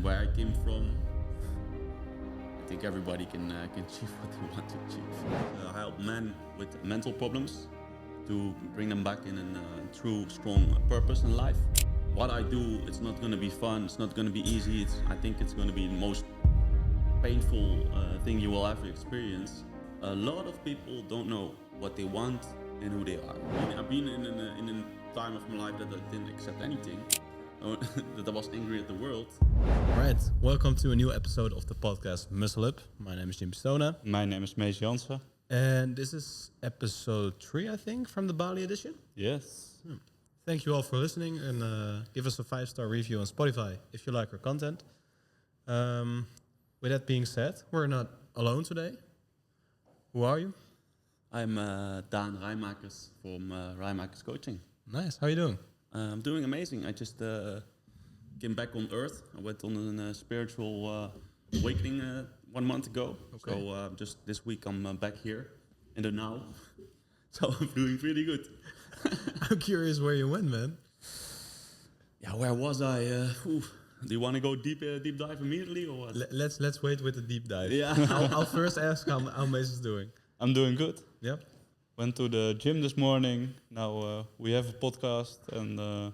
where I came from, I think everybody can achieve what they want to achieve. I help men with mental problems to bring them back in a true, strong purpose in life. What I do, it's not going to be fun, it's not going to be easy, I think it's going to be the most painful thing you will ever experience. A lot of people don't know what they want and who they are. I've been in a time of my life that I didn't accept anything, that I was angry at the world. Alright, welcome to a new episode of the podcast Muscle Up. My name is Jim Stona. My name is Mees Jansen. And this is episode 3, I think, from the Bali edition. Yes. Thank you all for listening and give us a 5-star review on Spotify if you like our content. With that being said, we're not alone today. Who are you? I'm Daan Rijmakers from Rijmakers Coaching. Nice, how are you doing? I'm doing amazing. I just came back on Earth. I went on a spiritual awakening 1 month ago. Okay. So just this week I'm back here in the now. So I'm doing pretty good. I'm curious where you went, man. Yeah, where was I? Do you want to go deep dive immediately or what? Let's wait with the deep dive. Yeah. I'll first ask how Mees is doing. I'm doing good. Yep. Went to the gym this morning. Now we have a podcast and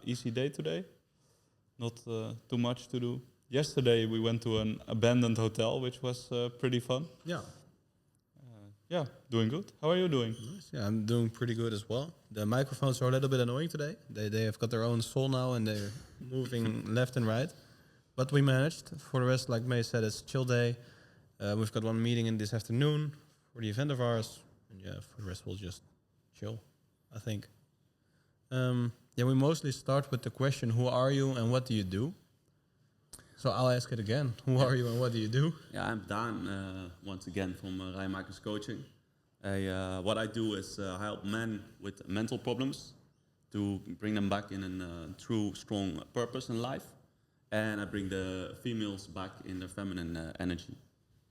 easy day today. Not too much to do. Yesterday we went to an abandoned hotel, which was pretty fun. Yeah. Yeah, doing good. How are you doing? Nice. Yeah, I'm doing pretty good as well. The microphones are a little bit annoying today. They have got their own soul now and they're moving left and right. But we managed. For the rest, like May said, it's a chill day. We've got one meeting in this afternoon for the event of ours. And yeah, for the rest we'll just chill, I think. We mostly start with the question, who are you and what do you do? So I'll ask it again. Who are you and what do you do? Yeah, I'm Daan, once again from Rijmakers Coaching. What I do is I help men with mental problems to bring them back in a true, strong purpose in life. And I bring the females back in their feminine energy.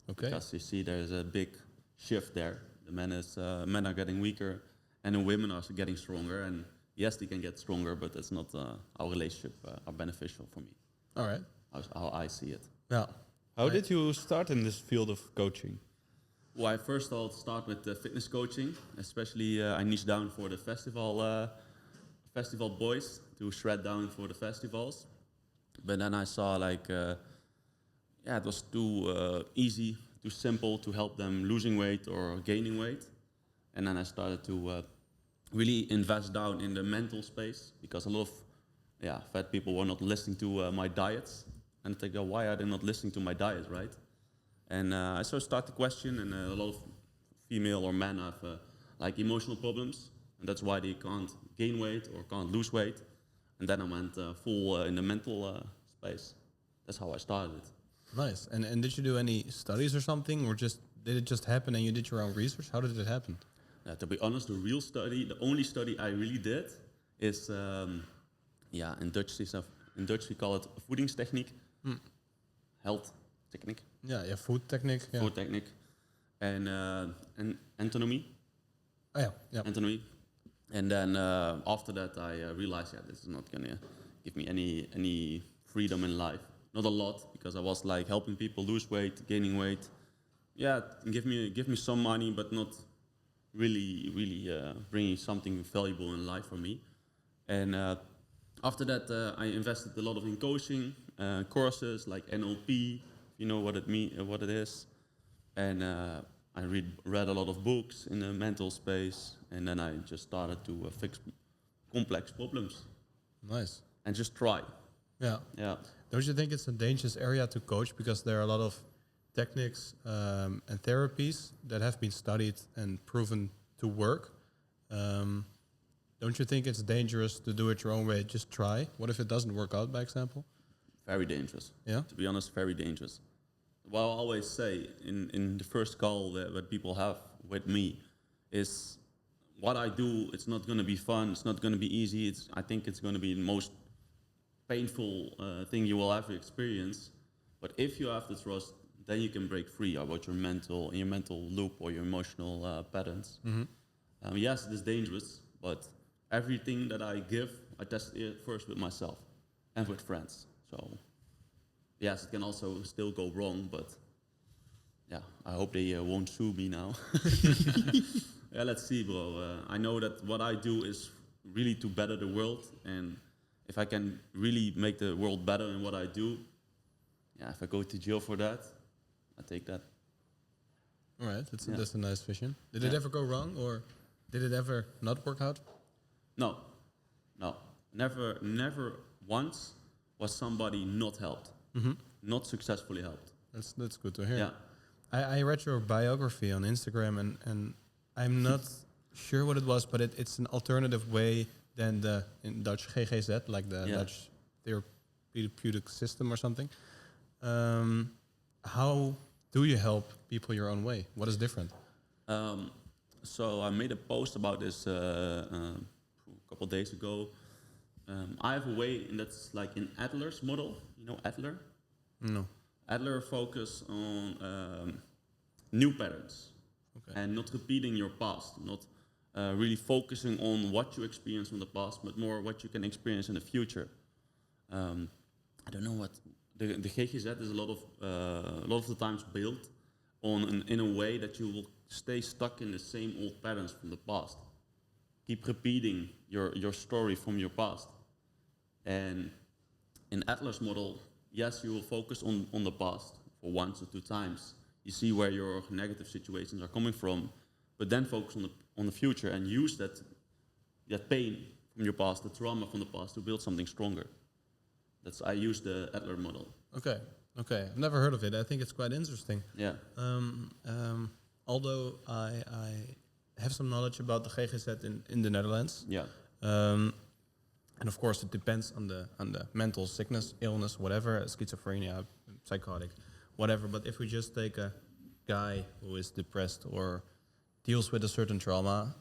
Okay. Because you see there's a big shift there. The men are getting weaker and the women are getting stronger. And yes, they can get stronger, but it's not our relationship are beneficial for me. All right. How I see it. Yeah. How did you start in this field of coaching? Well, I first I'll start with fitness coaching, especially I niche down for the festival boys to shred down for the festivals. But then I saw it was too easy, too simple to help them losing weight or gaining weight. And then I started to really invest down in the mental space because a lot of fat people were not listening to my diets. And I think, why are they not listening to my diet, right? And I sort of start to question, and a lot of female or men have emotional problems, and that's why they can't gain weight or can't lose weight. And then I went full in the mental space. That's how I started. Nice. And did you do any studies or something, or did it just happen and you did your own research? How did it happen? To be honest, the only study I really did is, in Dutch we call it voedingstechniek. Health technique. Yeah, food technique. Yeah. Food technique. And anatomy. Oh, yeah. Anatomy. And then after that I realized, this is not going to give me any freedom in life. Not a lot, because I was helping people lose weight, gaining weight. Yeah, give me some money, but not really bringing something valuable in life for me. And after that, I invested a lot in coaching, courses like NLP, you know what it is. And I read a lot of books in the mental space, and then I just started to fix complex problems. Nice. And just try. Yeah. Yeah. Don't you think it's a dangerous area to coach because there are a lot of techniques and therapies that have been studied and proven to work? Don't you think it's dangerous to do it your own way? Just try. What if it doesn't work out, by example? Very dangerous. Yeah? To be honest, very dangerous. What I always say in the first call that people have with me is what I do, it's not going to be fun, it's not going to be easy, I think it's going to be the most painful thing you will ever experience. But if you have the trust, then you can break free about your mental loop or your emotional patterns. Mm-hmm. Yes, it is dangerous, but everything that I give, I test it first with myself and with friends. So yes, it can also still go wrong, but yeah, I hope they won't sue me now. Yeah, let's see, bro. I know that what I do is really to better the world, and if I can really make the world better in what I do, yeah, if I go to jail for that, I take that. All right, Yeah. that's a nice vision. Did it Yeah. ever go wrong, or did it ever not work out? No, no, never once was somebody not helped, not successfully helped. That's good to hear. Yeah, I read your biography on Instagram, and I'm not sure what it was, but it's an alternative way than the in Dutch GGZ, like the Yeah. Dutch therapeutic system or something. How do you help people your own way? What is different? So I made a post about this a couple days ago. I have a way, and that's like in Adler's model. You know Adler? No. Adler focus on new patterns Okay. and not repeating your past, not really focusing on what you experienced in the past, but more what you can experience in the future. I don't know what the GGZ is a lot of the times built on in a way that you will stay stuck in the same old patterns from the past. Keep repeating your story from your past. And in Adler's model, yes, you will focus on the past for 1 to 2 times. You see where your negative situations are coming from, but then focus on the future and use that pain from your past, the trauma from the past, to build something stronger. I use the Adler model. Okay. Okay. I've never heard of it. I think it's quite interesting. Yeah. Although I have some knowledge about the GGZ in the Netherlands. Yeah. And of course, it depends on the mental sickness, illness, whatever, schizophrenia, psychotic, whatever. But if we just take a guy who is depressed or deals with a certain trauma,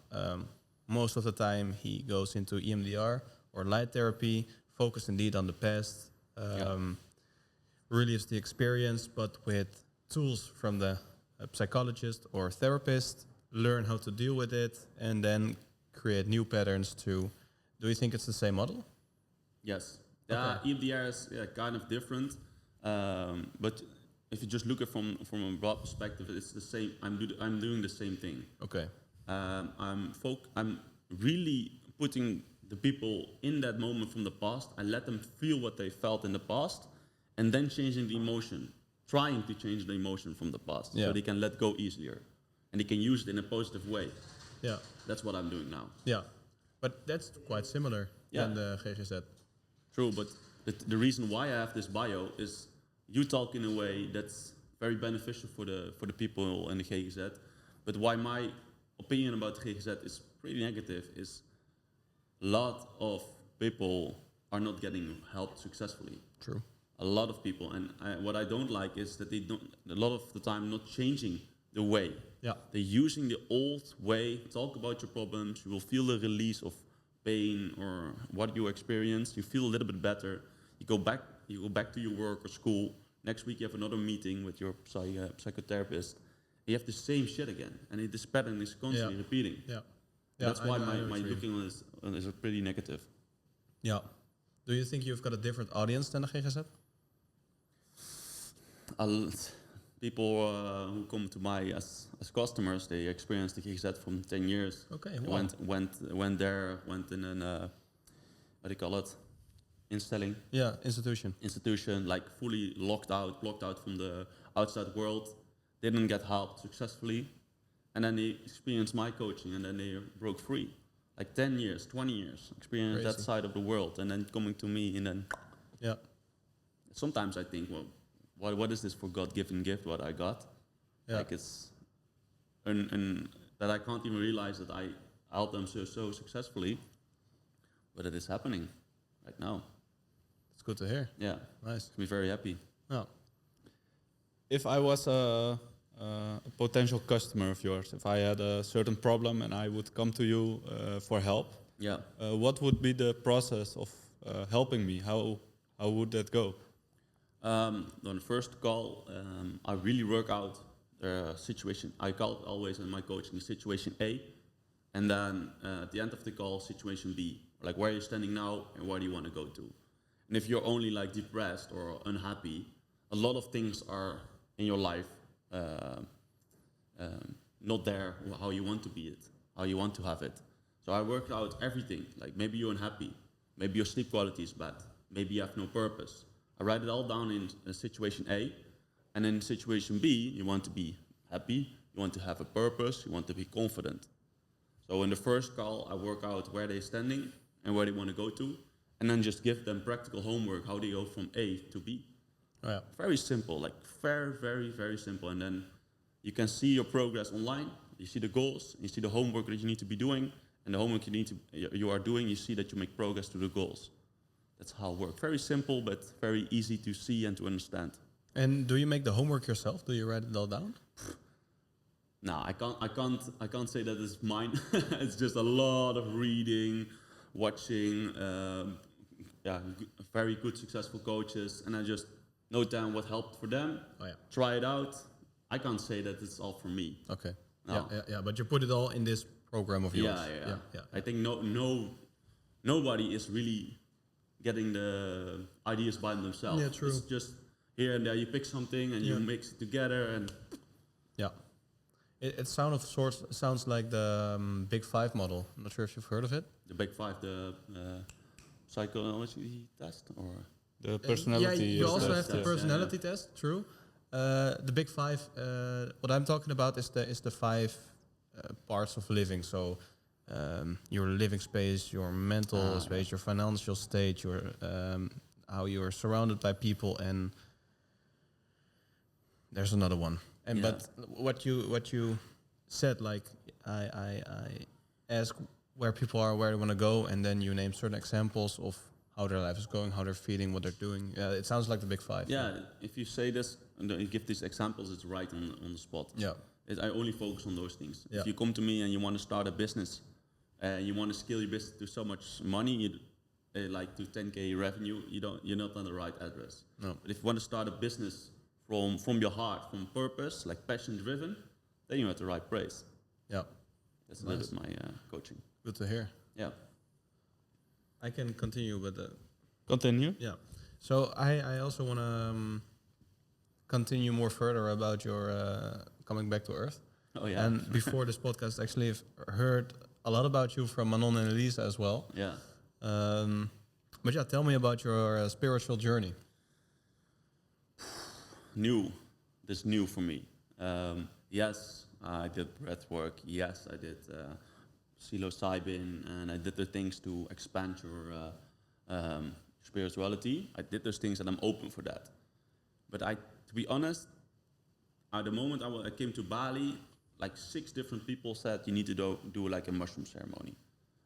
most of the time he goes into EMDR or light therapy, focused indeed on the past, relieves the experience, but with tools from the psychologist or therapist, learn how to deal with it, and then create new patterns to. Do you think it's the same model? Yes. Yeah, Okay. EMDR is kind of different, but if you just look at from a broad perspective, it's the same. I'm doing the same thing. Okay. I'm really putting the people in that moment from the past. I let them feel what they felt in the past, and then changing the emotion, trying to change the emotion from the past, Yeah. so they can let go easier, and they can use it in a positive way. Yeah. That's what I'm doing now. Yeah. But that's quite similar Yeah. than the GGZ. True, but the reason why I have this bio is you talk in a way that's very beneficial for the people in the GGZ. But why my opinion about the GGZ is pretty negative is a lot of people are not getting help successfully. True. A lot of people, and what I don't like is that they don't a lot of the time not changing the way. Yeah. They're using the old way. Talk about your problems. You will feel the release of pain or what you experience. You feel a little bit better. You go back to your work or school. Next week you have another meeting with your psychotherapist. You have the same shit again, and this pattern is constantly repeating. Yeah. That's I why know my what you looking on this is pretty negative. Yeah. Do you think you've got a different audience than the GGZ? People who come to my as customers, they experience the GGZ from 10 years. Okay. They Wow. went there, went in an what do you call it? Instelling. Yeah. Institution, like fully blocked out from the outside world, didn't get help successfully, and then they experienced my coaching, and then they broke free. Like 10 years, 20 years, experienced that Crazy. side of the world, and then coming to me, and then Yeah. sometimes I think, well, what is this for God-given gift, what I got? Yeah. Like it's, and that I can't even realize that I helped them so successfully, but it is happening right now. It's good to hear. Yeah, Nice. makes me very happy. Yeah. If I was a potential customer of yours, if I had a certain problem and I would come to you for help, Yeah. what would be the process of helping me? How would that go? On the first call, I really work out the situation. I call it always in my coaching situation A, and then at the end of the call, situation B. Like where are you standing now and where do you want to go to? And if you're only like depressed or unhappy, a lot of things are in your life not there how you want to be it, how you want to have it. So I worked out everything. Like maybe you're unhappy, maybe your sleep quality is bad, maybe you have no purpose. I write it all down in situation A, and in situation B, you want to be happy, you want to have a purpose, you want to be confident. So in the first call, I work out where they're standing and where they want to go to, and then just give them practical homework, how they go from A to B. Oh, yeah. Very simple, like very, very simple. And then you can see your progress online. You see the goals, you see the homework that you need to be doing, and the homework you are doing, you see that you make progress to the goals. That's how it works. Very simple, but very easy to see and to understand. And do you make the homework yourself? Do you write it all down? No, I can't say that it's mine. It's just a lot of reading, watching, very good, successful coaches, and I just note down what helped for them. Oh, yeah. Try it out. I can't say that it's all for me. Okay. No. Yeah. But you put it all in this program of yours. Yeah. I think nobody is really getting the ideas by themselves. Yeah, true. It's just here and there you pick something and you mix it together and. Yeah. It sounds like the Big Five model. I'm not sure if you've heard of it. The Big Five, the psychology test, or The personality. You also have the test, personality test. True. The Big Five. What I'm talking about is the five parts of living. So your living space, your mental space, your financial state, your how you are surrounded by people, and there's another one. And but what you said, like I ask where people are, where they want to go, and then you name certain examples of how their life is going, how they're feeling, what they're doing. It sounds like the Big Five. Yeah, if you say this and you give these examples, it's right on the spot. Yeah. I only focus on those things. Yeah. If you come to me and you want to start a business, you want to scale your business to so much money, like to 10K revenue, you're not on the right address. No. But if you want to start a business from your heart, from purpose, like passion driven, then you're at the right place. Yeah. That's a little bit my coaching. Good to hear. Yeah. I can continue with the. Continue. Yeah. So I also want to continue more further about your coming back to Earth. Oh yeah. And before this podcast, actually, I've heard a lot about you from Manon and Elisa as well. Yeah. But yeah, tell me about your spiritual journey. This new for me. Yes, I did breath work. Yes, I did psilocybin, and I did the things to expand your spirituality. I did those things, and I'm open for that. But to be honest, at the moment I came to Bali, like 6 different people said you need to do like a mushroom ceremony,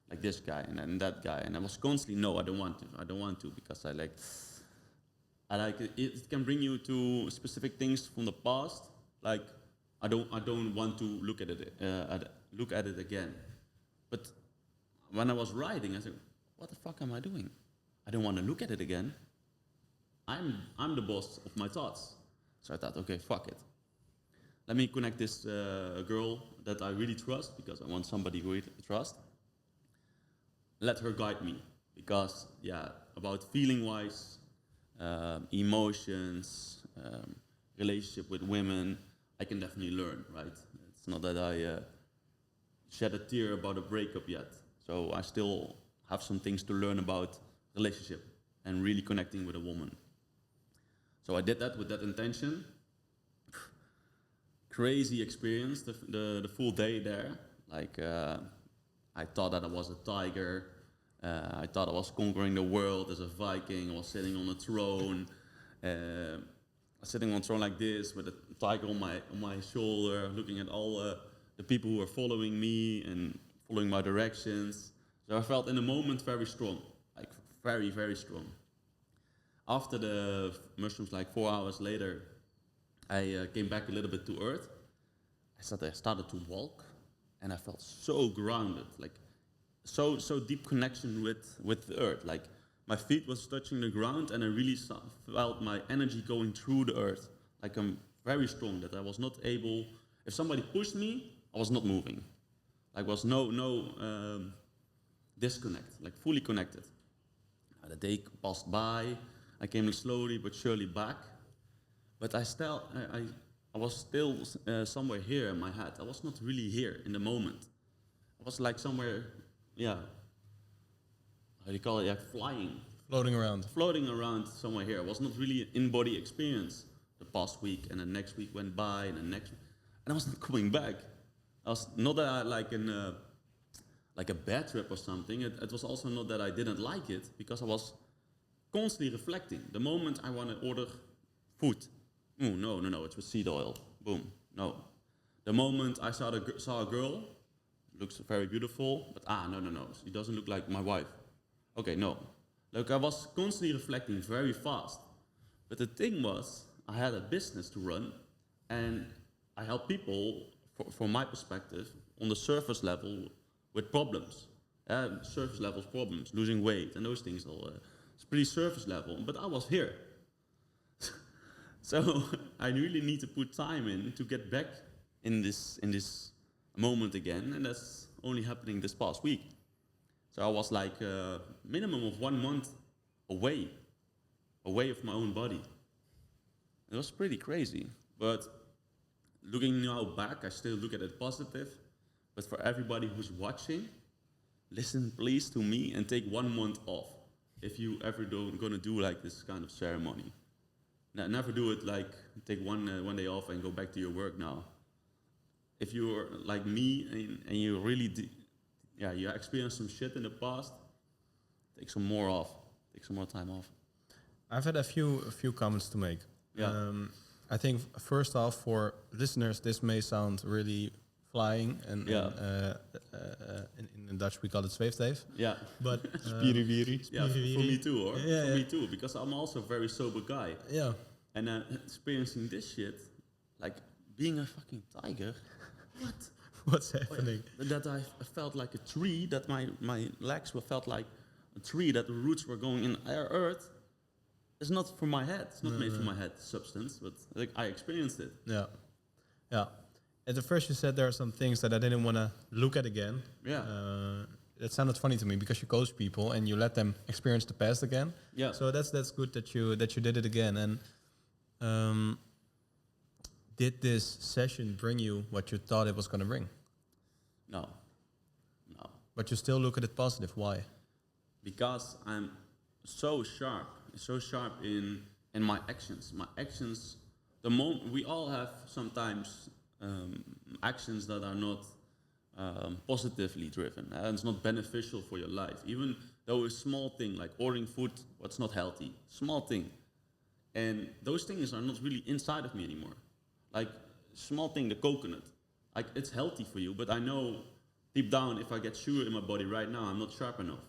like this guy and then that guy, and I was constantly no, I don't want to because I like it. It can bring you to specific things from the past. Like I don't want to look at it again. But when I was writing, I said, what the fuck am I doing? I don't want to look at it again. I'm the boss of my thoughts. So I thought, okay, fuck it. Let me connect this girl that I really trust, because I want somebody who I trust. Let her guide me, because about feeling-wise, emotions, relationship with women, I can definitely learn, right? It's not that I shed a tear about a breakup yet. So I still have some things to learn about relationship and really connecting with a woman. So I did that with that intention. Crazy experience, the full day there. Like I thought that I was a tiger. I thought I was conquering the world as a Viking. I was sitting on a throne. Sitting on a throne like this with a tiger on my shoulder, looking at all the people who were following me and following my directions. So I felt in the moment very strong, like very, very strong. After the mushrooms, like 4 hours later, I came back a little bit to earth. I started to walk, and I felt so grounded, like so deep connection with the earth. Like my feet was touching the ground, and I really felt my energy going through the earth. Like I'm very strong, that I was not able. If somebody pushed me, I was not moving. Like was no disconnect, like fully connected. The day passed by. I came slowly but surely back. But I was still somewhere here in my head. I was not really here in the moment. I was like somewhere, yeah, how do you call it? Yeah, flying, floating around somewhere here. It was not really an in-body experience. The past week and the next week went by and the next, and I was not coming back. I was not that I like a bad trip or something. It was also not that I didn't like it because I was constantly reflecting. The moment I want to order food, oh no, it's with seed oil. Boom, no. The moment I saw a girl, looks very beautiful, but no, she doesn't look like my wife. Okay, no. Like I was constantly reflecting very fast. But the thing was, I had a business to run, and I help people, from my perspective, on the surface level with problems. Surface level problems, losing weight and those things. It's pretty surface level, but I was here. So I really need to put time in to get back in this moment again, and that's only happening this past week. So I was like a minimum of 1 month away of my own body. It was pretty crazy, but looking now back, I still look at it positive. But for everybody who's watching, listen please to me and take 1 month off if you ever gonna do like this kind of ceremony. Never do it like take one day off and go back to your work now. If you're like me and you really you experienced some shit in the past, take some more off. Take some more time off. I've had a few comments to make. Yeah. I think first off, for listeners, this may sound really flying, and in Dutch we call it zweefteef. Yeah. But Spiriwiri. Yeah, for me too, or Yeah, for yeah. me too, because I'm also a very sober guy. Yeah. And experiencing this shit, like being a fucking tiger, what? What's happening? That I felt like a tree, that my legs felt like a tree, that the roots were going in earth. It's not for my head. It's not made for my head substance, but like I experienced it. Yeah. Yeah. At the first you said there are some things that I didn't want to look at again. Yeah. That sounded funny to me because you coach people and you let them experience the past again. Yeah. So that's good that you did it again. And did this session bring you what you thought it was going to bring? No. But you still look at it positive. Why? Because I'm so sharp in my actions. My actions, the moment we all have sometimes actions that are not positively driven, and it's not beneficial for your life. Even though a small thing like ordering food, what's not healthy, small thing, and those things are not really inside of me anymore. Like small thing, the coconut, like it's healthy for you, but I know deep down if I get sugar in my body right now, I'm not sharp enough.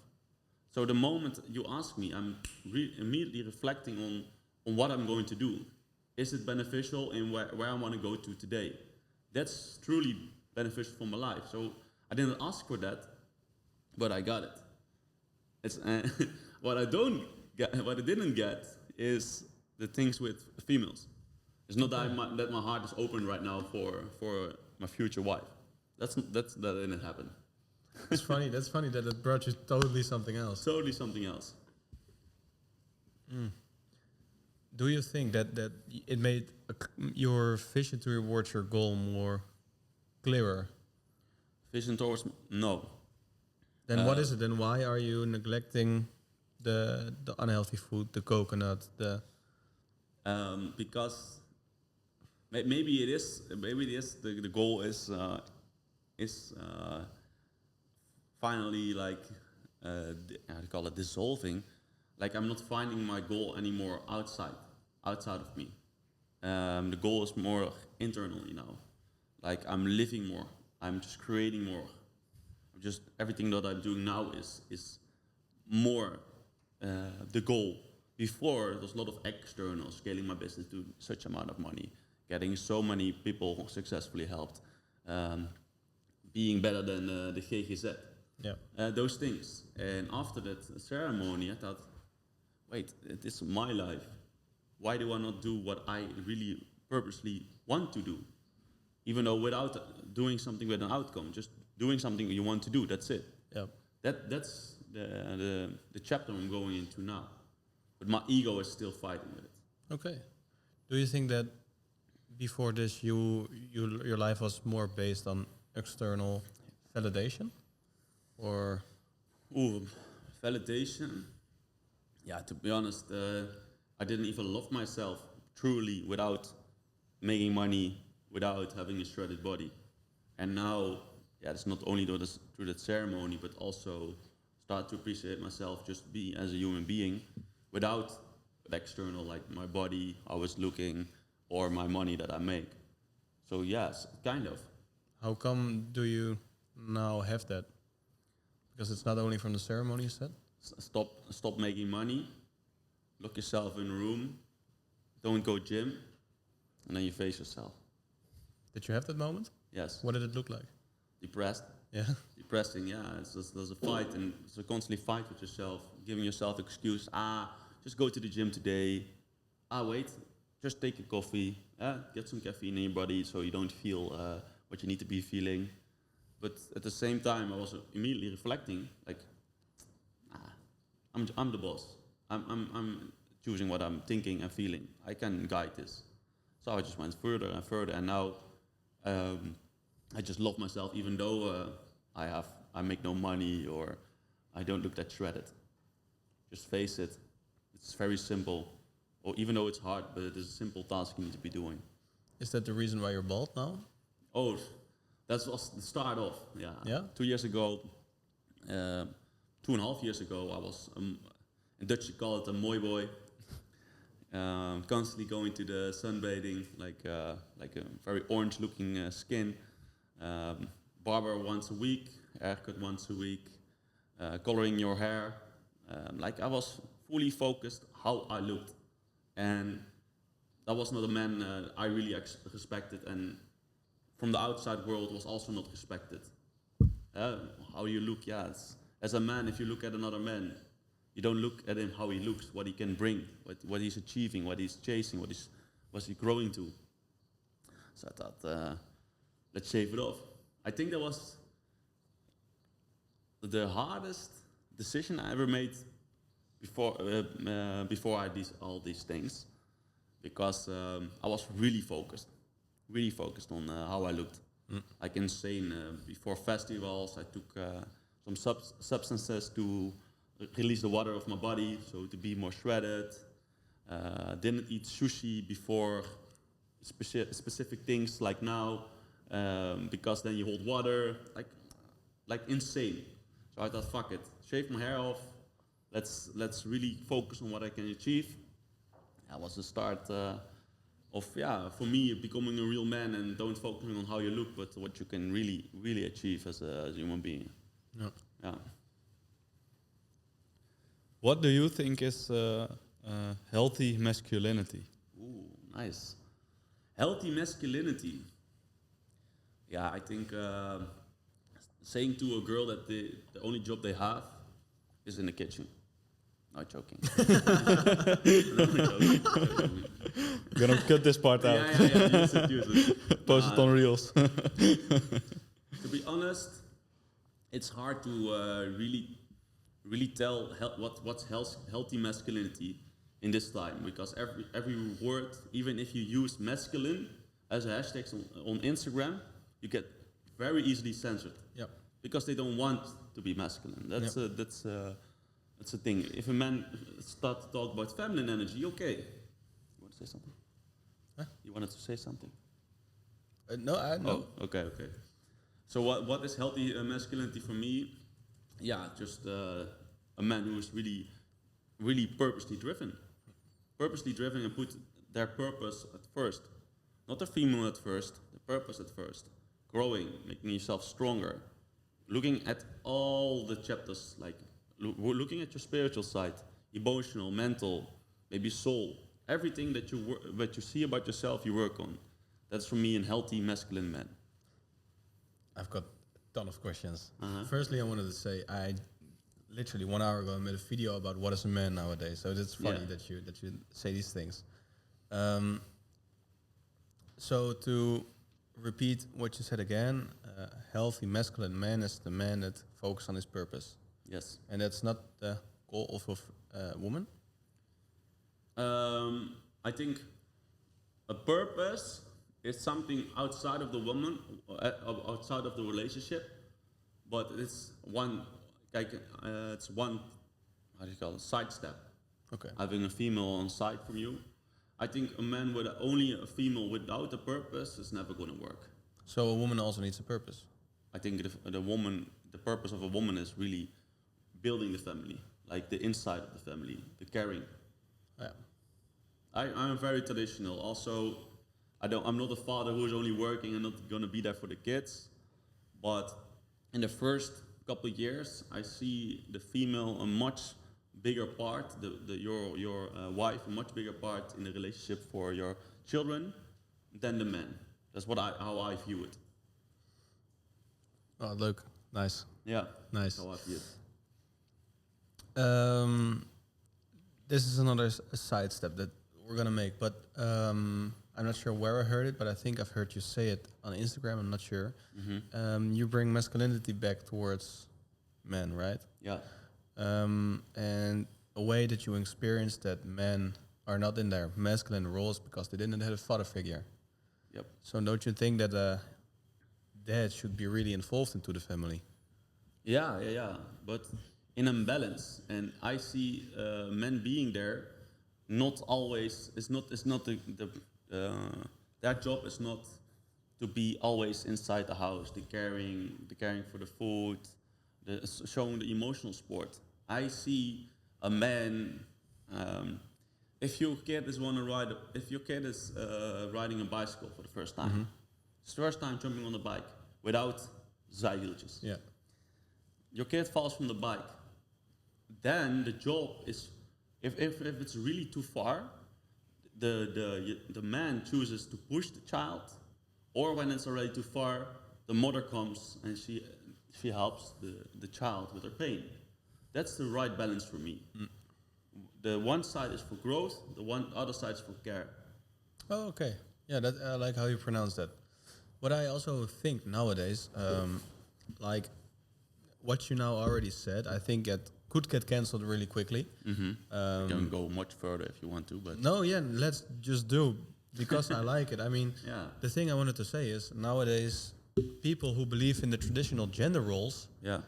So the moment you ask me, I'm immediately reflecting on what I'm going to do. Is it beneficial in where I want to go to today? That's truly beneficial for my life. So I didn't ask for that, but I got it. It's what I didn't get is the things with females. It's not that my heart is open right now for my future wife. That didn't happen. That's funny. That's funny that it brought you totally something else. Totally something else. Do you think that it made your vision towards your goal more clearer? Vision towards no. Then what is it? Then why are you neglecting the unhealthy food, the coconut, because maybe it is the goal is finally like how do you call it, dissolving. Like I'm not finding my goal anymore outside of me. The goal is more internally now. Like I'm living more. I'm just creating more. Just everything that I'm doing now is more the goal. Before there was a lot of external, scaling my business to such amount of money, getting so many people successfully helped, being better than the GGZ. Yeah. Those things. And after that ceremony, I thought, wait, this is my life. Why do I not do what I really purposely want to do? Even though without doing something with an outcome, just doing something you want to do, that's it. Yeah. That's the chapter I'm going into now. But my ego is still fighting with it. Okay. Do you think that before this, your life was more based on external validation, or Ooh, validation. Yeah, to be honest, I didn't even love myself truly without making money, without having a shredded body. And now, yeah, it's not only through that ceremony, but also start to appreciate myself just be as a human being without the external, like my body, how I was looking, or my money that I make. So yes, kind of. how come do you now have that? Because it's not only from the ceremony, you said. Stop making money, look yourself in a room, don't go gym, and then you face yourself. Did you have that moment? Yes. What did it look like? Depressed. Yeah. Depressing, yeah. It's just, there's a fight, and it's a constantly fight with yourself, giving yourself excuse. Just go to the gym today. Wait, just take a coffee. Get some caffeine in your body so you don't feel what you need to be feeling. But at the same time, I was immediately reflecting, like, I'm the boss. I'm choosing what I'm thinking and feeling. I can guide this. So I just went further and further, and now I just love myself, even though I make no money or I don't look that shredded. Just face it. It's very simple. Or even though it's hard, but it is a simple task you need to be doing. Is that the reason why you're bald now? Oh, that was the start off. Yeah. Yeah? 2 years ago, 2.5 years ago, I was in Dutch you call it a mooi boy. Constantly going to the sunbathing, like a very orange-looking skin. Barber once a week, haircut once a week, coloring your hair. Like I was fully focused how I looked, and that was not a man I really respected, and from the outside world was also not respected. How you look, yes. As a man, if you look at another man, you don't look at him how he looks, what he can bring, what he's achieving, what he's chasing, what's he growing to. So I thought, let's shave it off. I think that was the hardest decision I ever made before I did all these things, because I was really focused on how I looked. Like insane. Before festivals, I took some substances to release the water of my body, so to be more shredded. Didn't eat sushi before specific things like now, because then you hold water, like insane. So I thought, fuck it, shave my hair off. Let's really focus on what I can achieve. That was the start of for me becoming a real man, and don't focusing on how you look, but what you can really achieve as a human being. Yeah. What do you think is healthy masculinity? Ooh, nice. Healthy masculinity. Yeah, I think saying to a girl that the only job they have is in the kitchen. Not joking. No, joking. Gonna cut this part out. Yeah. Use it. Post it on Reels. To be honest, it's hard to really tell what's healthy masculinity in this time, because every word, even if you use masculine as a hashtag on Instagram, you get very easily censored. Yeah. Because they don't want to be masculine. That's a thing. If a man starts to talk about feminine energy, okay. You want to say something? Huh? You wanted to say something? No, I know. Oh, okay. So what is healthy masculinity for me? Yeah, just a man who is really purposely driven. Purposely driven and put their purpose at first. Not the female at first, the purpose at first. Growing, making yourself stronger. Looking at all the chapters, like looking at your spiritual side, emotional, mental, maybe soul. Everything that you see about yourself, you work on. That's for me a healthy masculine man. I've got a ton of questions. Uh-huh. Firstly, I wanted to say I literally 1 hour ago made a video about what is a man nowadays. So it's funny that you say these things. So to repeat what you said again, healthy masculine man is the man that focuses on his purpose. Yes. And that's not the goal of a woman? I think A purpose is something outside of the woman, outside of the relationship, but it's one, it's one, how do you call it, sidestep. Okay. Having a female on side from you. I think a man with only a female without a purpose is never going to work. So a woman also needs a purpose. I think the purpose of a woman is really building the family, like the inside of the family, the caring. Yeah. I'm very traditional. Also, I'm not a father who is only working and not going to be there for the kids. But in the first couple of years, I see the female a much bigger part, your wife a much bigger part in the relationship for your children than the man. That's how I view it. Oh, look, nice. Yeah, Nice. that's how I view it. This is another sidestep that we're gonna make, but I'm not sure where I heard it, but I think I've heard you say it on Instagram. I'm not sure. You bring masculinity back towards men, right? Yeah. And a way that you experience that men are not in their masculine roles because they didn't have a father figure. Yep. So don't you think that dad should be really involved into the family? Yeah. But in a balance, and I see men being there. Not always. It's not their job is not to be always inside the house. The caring for the food, showing the emotional support. I see a man. If your kid is riding a bicycle for the first time, it's the first time jumping on the bike without zijwieltjes. Yeah. Your kid falls from the bike. Then the job is, if it's really too far, the man chooses to push the child, or when it's already too far, the mother comes and she helps the child with her pain. That's the right balance for me. The one side is for growth, other side is for care. Oh, okay. Yeah, I like how you pronounce that. What I also think nowadays, like what you now already said, I think it could get cancelled really quickly. You can go much further if you want to, but No, yeah, let's just do, because I like it. I mean, yeah, the thing I wanted to say is nowadays people who believe in the traditional gender roles yeah,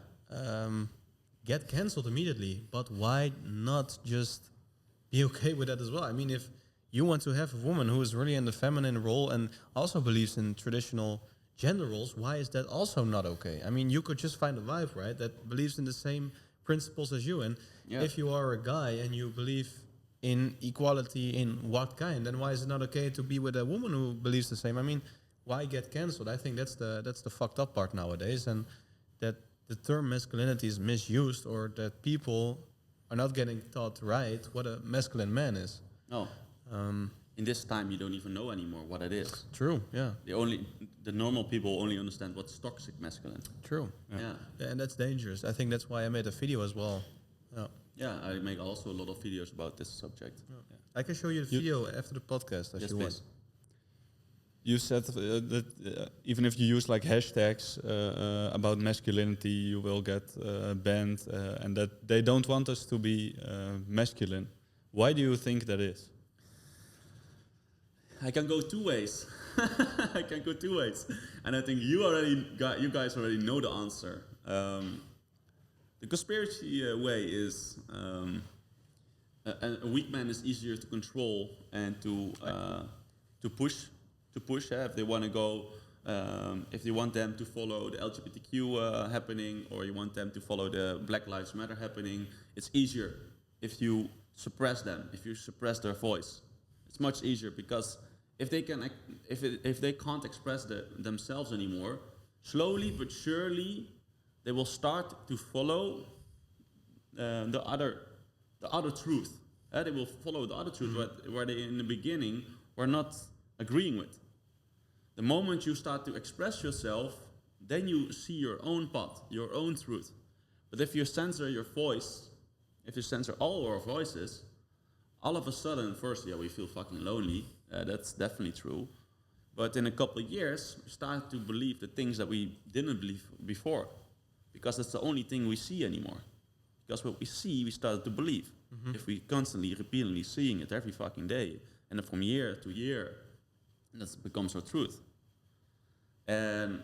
get cancelled immediately. But why not just be okay with that as well? I mean, if you want to have a woman who is really in the feminine role and also believes in traditional gender roles, why is that also not okay? I mean, you could just find a wife, right, that believes in the same principles as you. And if you are a guy and you believe in equality in what kind, then why is it not okay to be with a woman who believes the same? I mean, why get cancelled? I think that's the fucked up part nowadays, and that the term masculinity is misused, or that people are not getting taught right what a masculine man is. no. In this time, you don't even know anymore what it is. True, yeah. The normal people only understand what's toxic masculine. True. Yeah. And that's dangerous. I think that's why I made a video as well. Yeah. Yeah, I make also a lot of videos about this subject. Yeah. I can show you the video after the podcast if Yes, you please. want. You said that even if you use like hashtags about masculinity, you will get banned, and that they don't want us to be masculine. Why do you think that is? I can go two ways. And I think you guys already know the answer. The conspiracy way is a weak man is easier to control and to push. If they want to go, if you want them to follow the LGBTQ happening, or you want them to follow the Black Lives Matter happening, it's easier if you suppress them, if you suppress their voice. It's much easier, because if they can't express themselves anymore, slowly but surely they will start to follow the other truth. They will follow the other truth where they in the beginning were not agreeing with. The moment you start to express yourself, then you see your own path, your own truth. But if you censor your voice, if you censor all our voices, all of a sudden, first, we feel fucking lonely. That's definitely true. But in a couple of years, we start to believe the things that we didn't believe before, because that's the only thing we see anymore. Because what we see, we started to believe. If we constantly, repeatedly seeing it every fucking day, and then from year to year, And that becomes our truth. And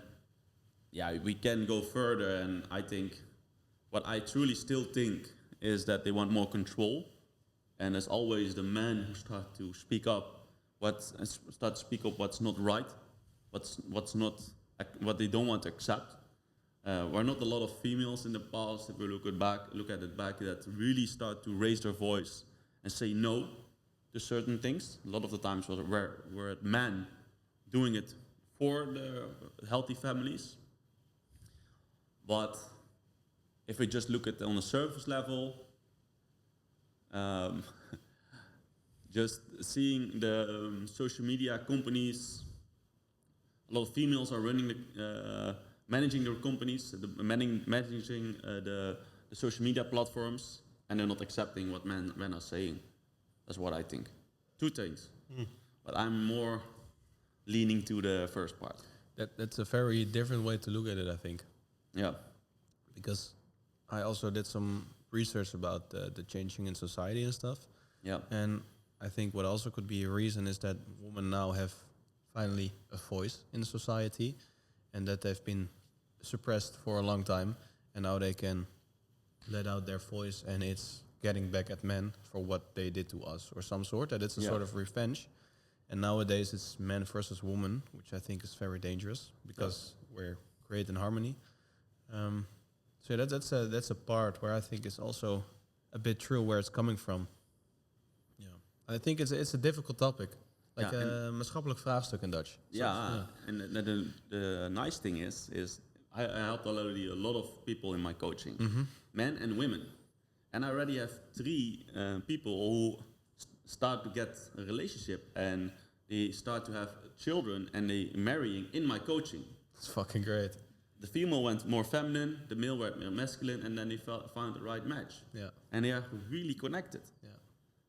yeah, we can go further, and I think what I truly still think is that they want more control, and it's always the men who start to speak up, what's not right, what's not what they don't want to accept. We're not a lot of females in the past, if we look at it back, that really start to raise their voice and say no to certain things. A lot of the times we're men doing it for the healthy families. But if we just look at it on the surface level, just seeing the social media companies, a lot of females are running managing their companies, managing the social media platforms, and they're not accepting what men are saying. That's what I think. Two things. But I'm more leaning to the first part. That's a very different way to look at it, I think. Yeah. Because I also did some research about the changing in society and stuff. Yeah. And I think what also could be a reason is that women now have finally a voice in society, and that they've been suppressed for a long time, and now they can let out their voice, and it's getting back at men for what they did to us or some sort, that it's a sort of revenge. And nowadays it's man versus woman, which I think is very dangerous because we're great in harmony. So that's a part where I think is also a bit true where it's coming from. Yeah, I think it's a difficult topic, like maatschappelijk vraagstuk in Dutch. And the nice thing is I helped already a lot of people in my coaching, men and women, and I already have 3 people who start to get a relationship and they start to have children and they marrying in my coaching. It's fucking great. The female went more feminine, the male went more masculine, and then they found the right match. Yeah. And they are really connected. Yeah.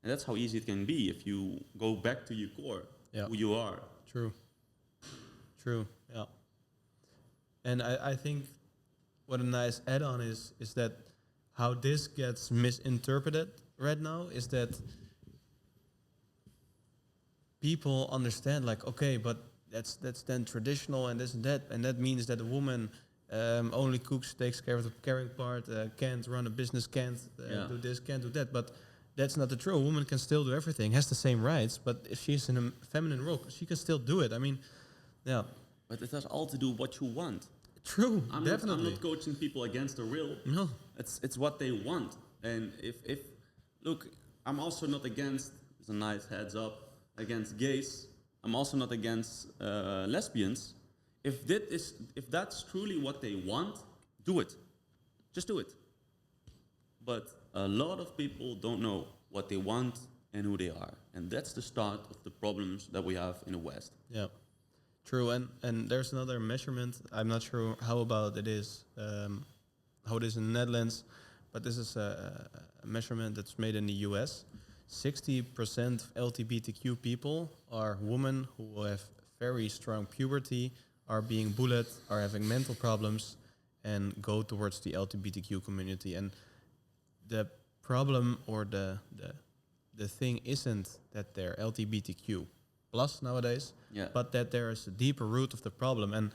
And that's how easy it can be if you go back to your core, who you are. True. Yeah. And I think what a nice add-on is that how this gets misinterpreted right now is that people understand like, okay, but that's then traditional and this and that means that a woman only cooks, takes care of the caring part, can't run a business, can't do this, can't do that. But that's not the truth. A woman can still do everything, has the same rights, but if she's in a feminine role, she can still do it. I mean, yeah. But it has all to do what you want. True, I'm not coaching people against their will. No. It's what they want. And if look, I'm also not against, it's a nice heads up, against gays. I'm also not against lesbians. If that's truly what they want, do it. Just do it. But a lot of people don't know what they want and who they are. And that's the start of the problems that we have in the West. Yeah, true. And there's another measurement. I'm not sure how about it is, how it is in the Netherlands, but this is a measurement that's made in the US. 60% of LGBTQ people are women who have very strong puberty, are being bullied, are having mental problems, and go towards the LGBTQ community. And the problem or the thing isn't that they're LGBTQ plus nowadays, but that there is a deeper root of the problem. And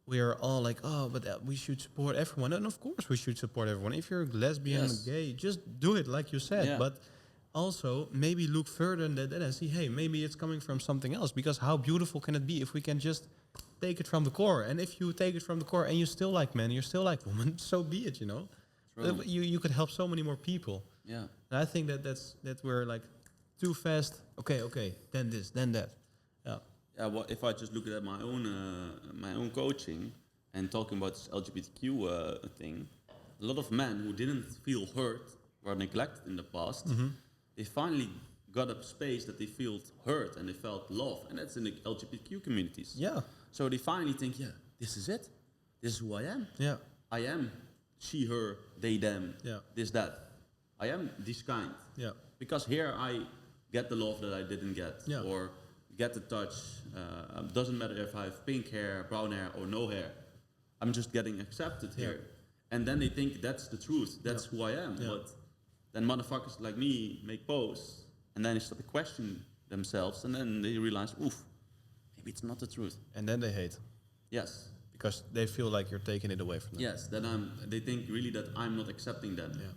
we are all like, oh, but we should support everyone. And of course we should support everyone. If you're lesbian, gay, just do it like you said. Yeah. But also maybe look further than that and see, hey, maybe it's coming from something else. Because how beautiful can it be if we can just take it from the core? And if you take it from the core and you still like men, you're still like women, so be it, you know. You could help so many more people. Yeah. And I think that we're like too fast. Okay, then this, then that. Yeah. Yeah. Well, if I just look at my own coaching and talking about this LGBTQ thing, a lot of men who didn't feel hurt or neglected in the past, they finally got a space that they felt hurt and they felt love, and that's in the LGBTQ communities. Yeah. So they finally think, yeah, this is it. This is who I am. Yeah. I am she, her, they, them, this, that. I am this kind. Yeah. Because here I get the love that I didn't get, or get the touch. Doesn't matter if I have pink hair, brown hair, or no hair. I'm just getting accepted here. And then they think that's the truth. That's who I am. Yeah. But then motherfuckers like me make posts, and then they start to question themselves, and then they realize, oof, maybe it's not the truth. And then they hate Yes. because they feel like you're taking it away from them. Yes, then they think really that I'm not accepting that. Yeah.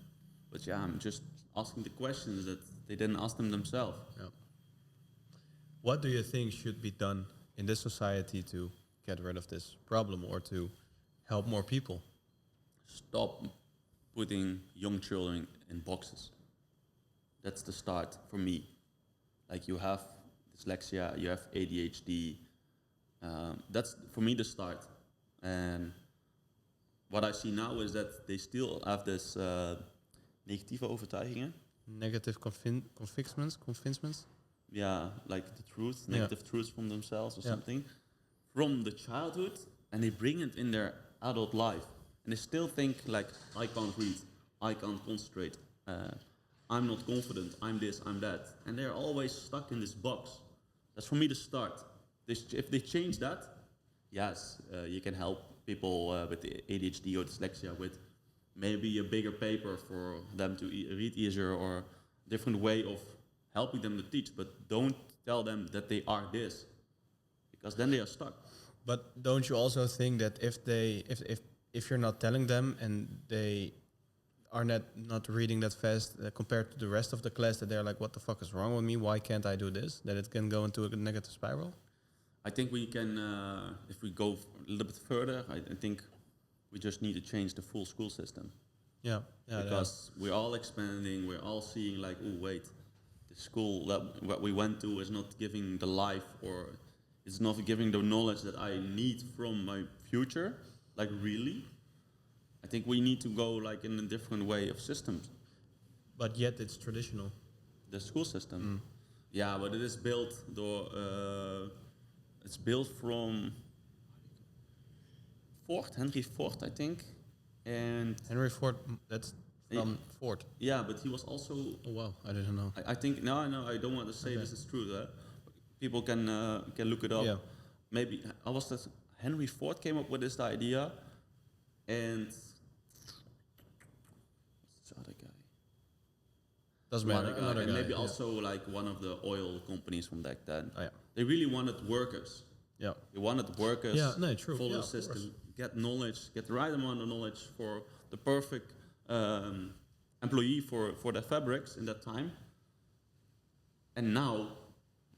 But yeah, I'm just asking the questions that they didn't ask them themselves. Yeah. What do you think should be done in this society to get rid of this problem or to help more people? Stop putting young children in boxes. That's the start for me. Like you have dyslexia, you have ADHD. That's for me the start. And what I see now is that they still have this negatieve overtuigingen. Negative convincements? Yeah, like the truth, Yeah. negative truths from themselves or Yeah. something, from the childhood, and they bring it in their adult life. And they still think like, I can't read, I can't concentrate, I'm not confident, I'm this, I'm that. And they're always stuck in this box. That's for me the start. If they change that, yes, you can help people with the ADHD or dyslexia with maybe a bigger paper for them to read easier or different way of helping them to teach, but don't tell them that they are this, because then they are stuck. But don't you also think that if you're not telling them and they are not reading that fast compared to the rest of the class, that they're like, what the fuck is wrong with me? Why can't I do this? That it can go into a negative spiral? I think we can, if we go a little bit further, I think we just need to change the full school system. Yeah. Because we're all expanding, we're all seeing like, oh wait, the school that what we went to is not giving the life, or it's not giving the knowledge that I need from my future. Like really, I think we need to go like in a different way of systems. But yet it's traditional. The school system, yeah, but it is built it's built from Henry Ford, I think, and Henry Ford, that's from Ford. yeah, but he was also. Oh wow, I didn't know. I think no, I don't want to say this is true. People can look it up. Yeah. Maybe I was that Henry Ford came up with this idea, and what's the other guy? Doesn't matter. Another and guy, maybe yeah. also like one of the oil companies from back then. Oh, yeah. They really wanted workers. Yeah. They wanted workers. Yeah, no, true. Follow Yeah, the of system, course. get knowledge, get the right amount of knowledge for the perfect employee for the fabrics in that time. And now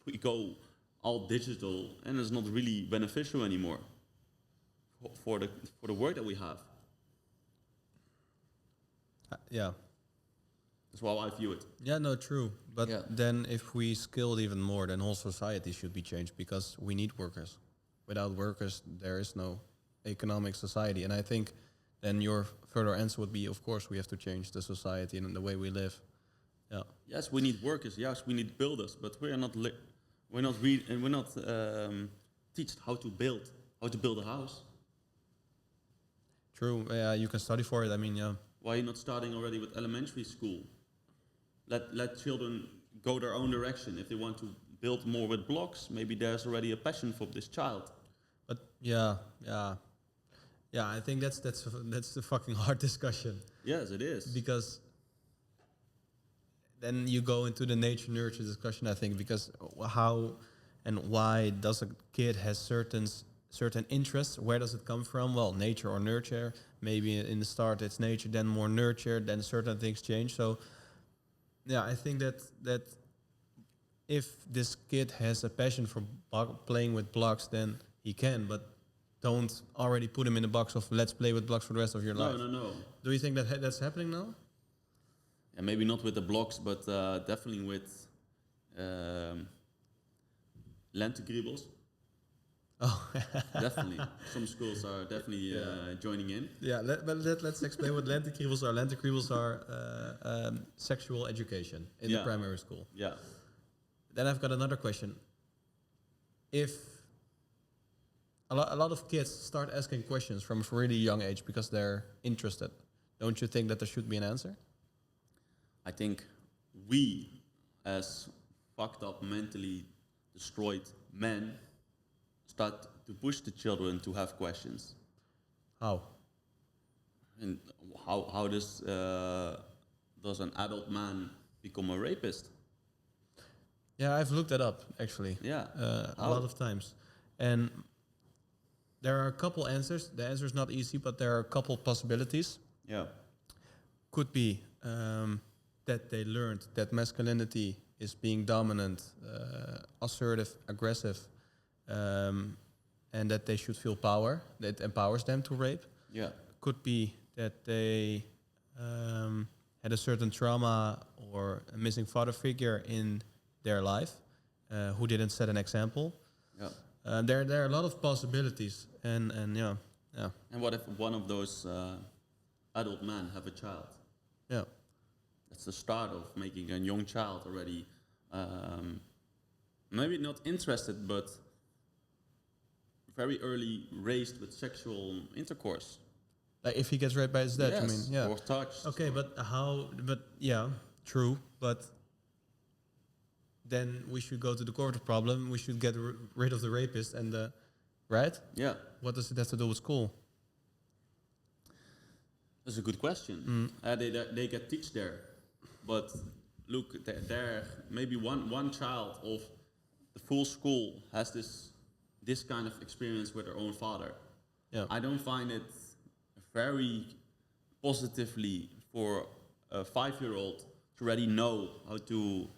we go all digital, and it's not really beneficial anymore for the work that we have. Yeah. That's how I view it. Yeah, no, true. But Yeah. then if we scaled even more, then whole society should be changed because we need workers. Without workers, there is no economic society. And I think then your further answer would be, of course, we have to change the society and the way we live. Yeah. Yes, we need workers. Yes, we need builders, but we're not teached how to build a house. True. Yeah, you can study for it. I mean, yeah. Why are you not starting already with elementary school? Let children go their own direction. If they want to build more with blocks, maybe there's already a passion for this child. But yeah. I think that's the fucking hard discussion Yes, it is. because then you go into the nature nurture discussion. I think because how and why does a kid has certain interests? Where does it come from? Well, nature or nurture. Maybe in the start it's nature, then more nurture, then certain things change. So yeah, I think that if this kid has a passion for playing with blocks, then he can, but don't already put him in a box of let's play with blocks for the rest of your life. No. Do you think that that's happening now? And maybe not with the blocks, but definitely with lentekriebels. Oh, Definitely. Some schools are definitely joining in. yeah. Let's explain what lentekriebels are. Lentekriebels are sexual education in the primary school. Yeah. Then I've got another question. If a lot of kids start asking questions from a really young age because they're interested, don't you think that there should be an answer? I think we, as fucked up, mentally destroyed men, start to push the children to have questions. How? And how does an adult man become a rapist? Yeah, I've looked that up actually. Yeah. A lot of times, And there are a couple answers. The answer is not easy, but there are a couple possibilities. Yeah. Could be that they learned that masculinity is being dominant, assertive, aggressive, and that they should feel power. That empowers them to rape. Yeah. Could be that they had a certain trauma or a missing father figure in their life who didn't set an example. Yeah. There are a lot of possibilities, and yeah. And what if one of those adult men have a child? Yeah. That's the start of making a young child already maybe not interested, but very early raised with sexual intercourse. Like if he gets raped by his dad, Yes, you mean? Yeah. or touched. Okay, but how? But yeah, true. But then we should go to the core of the problem. We should get rid of the rapist and the right. Yeah, What does it have to do with school? that's a good question. They get teach there, but look, there maybe one child of the full school has this kind of experience with their own father. Yeah. I don't find it very positively for a 5-year-old to already know how to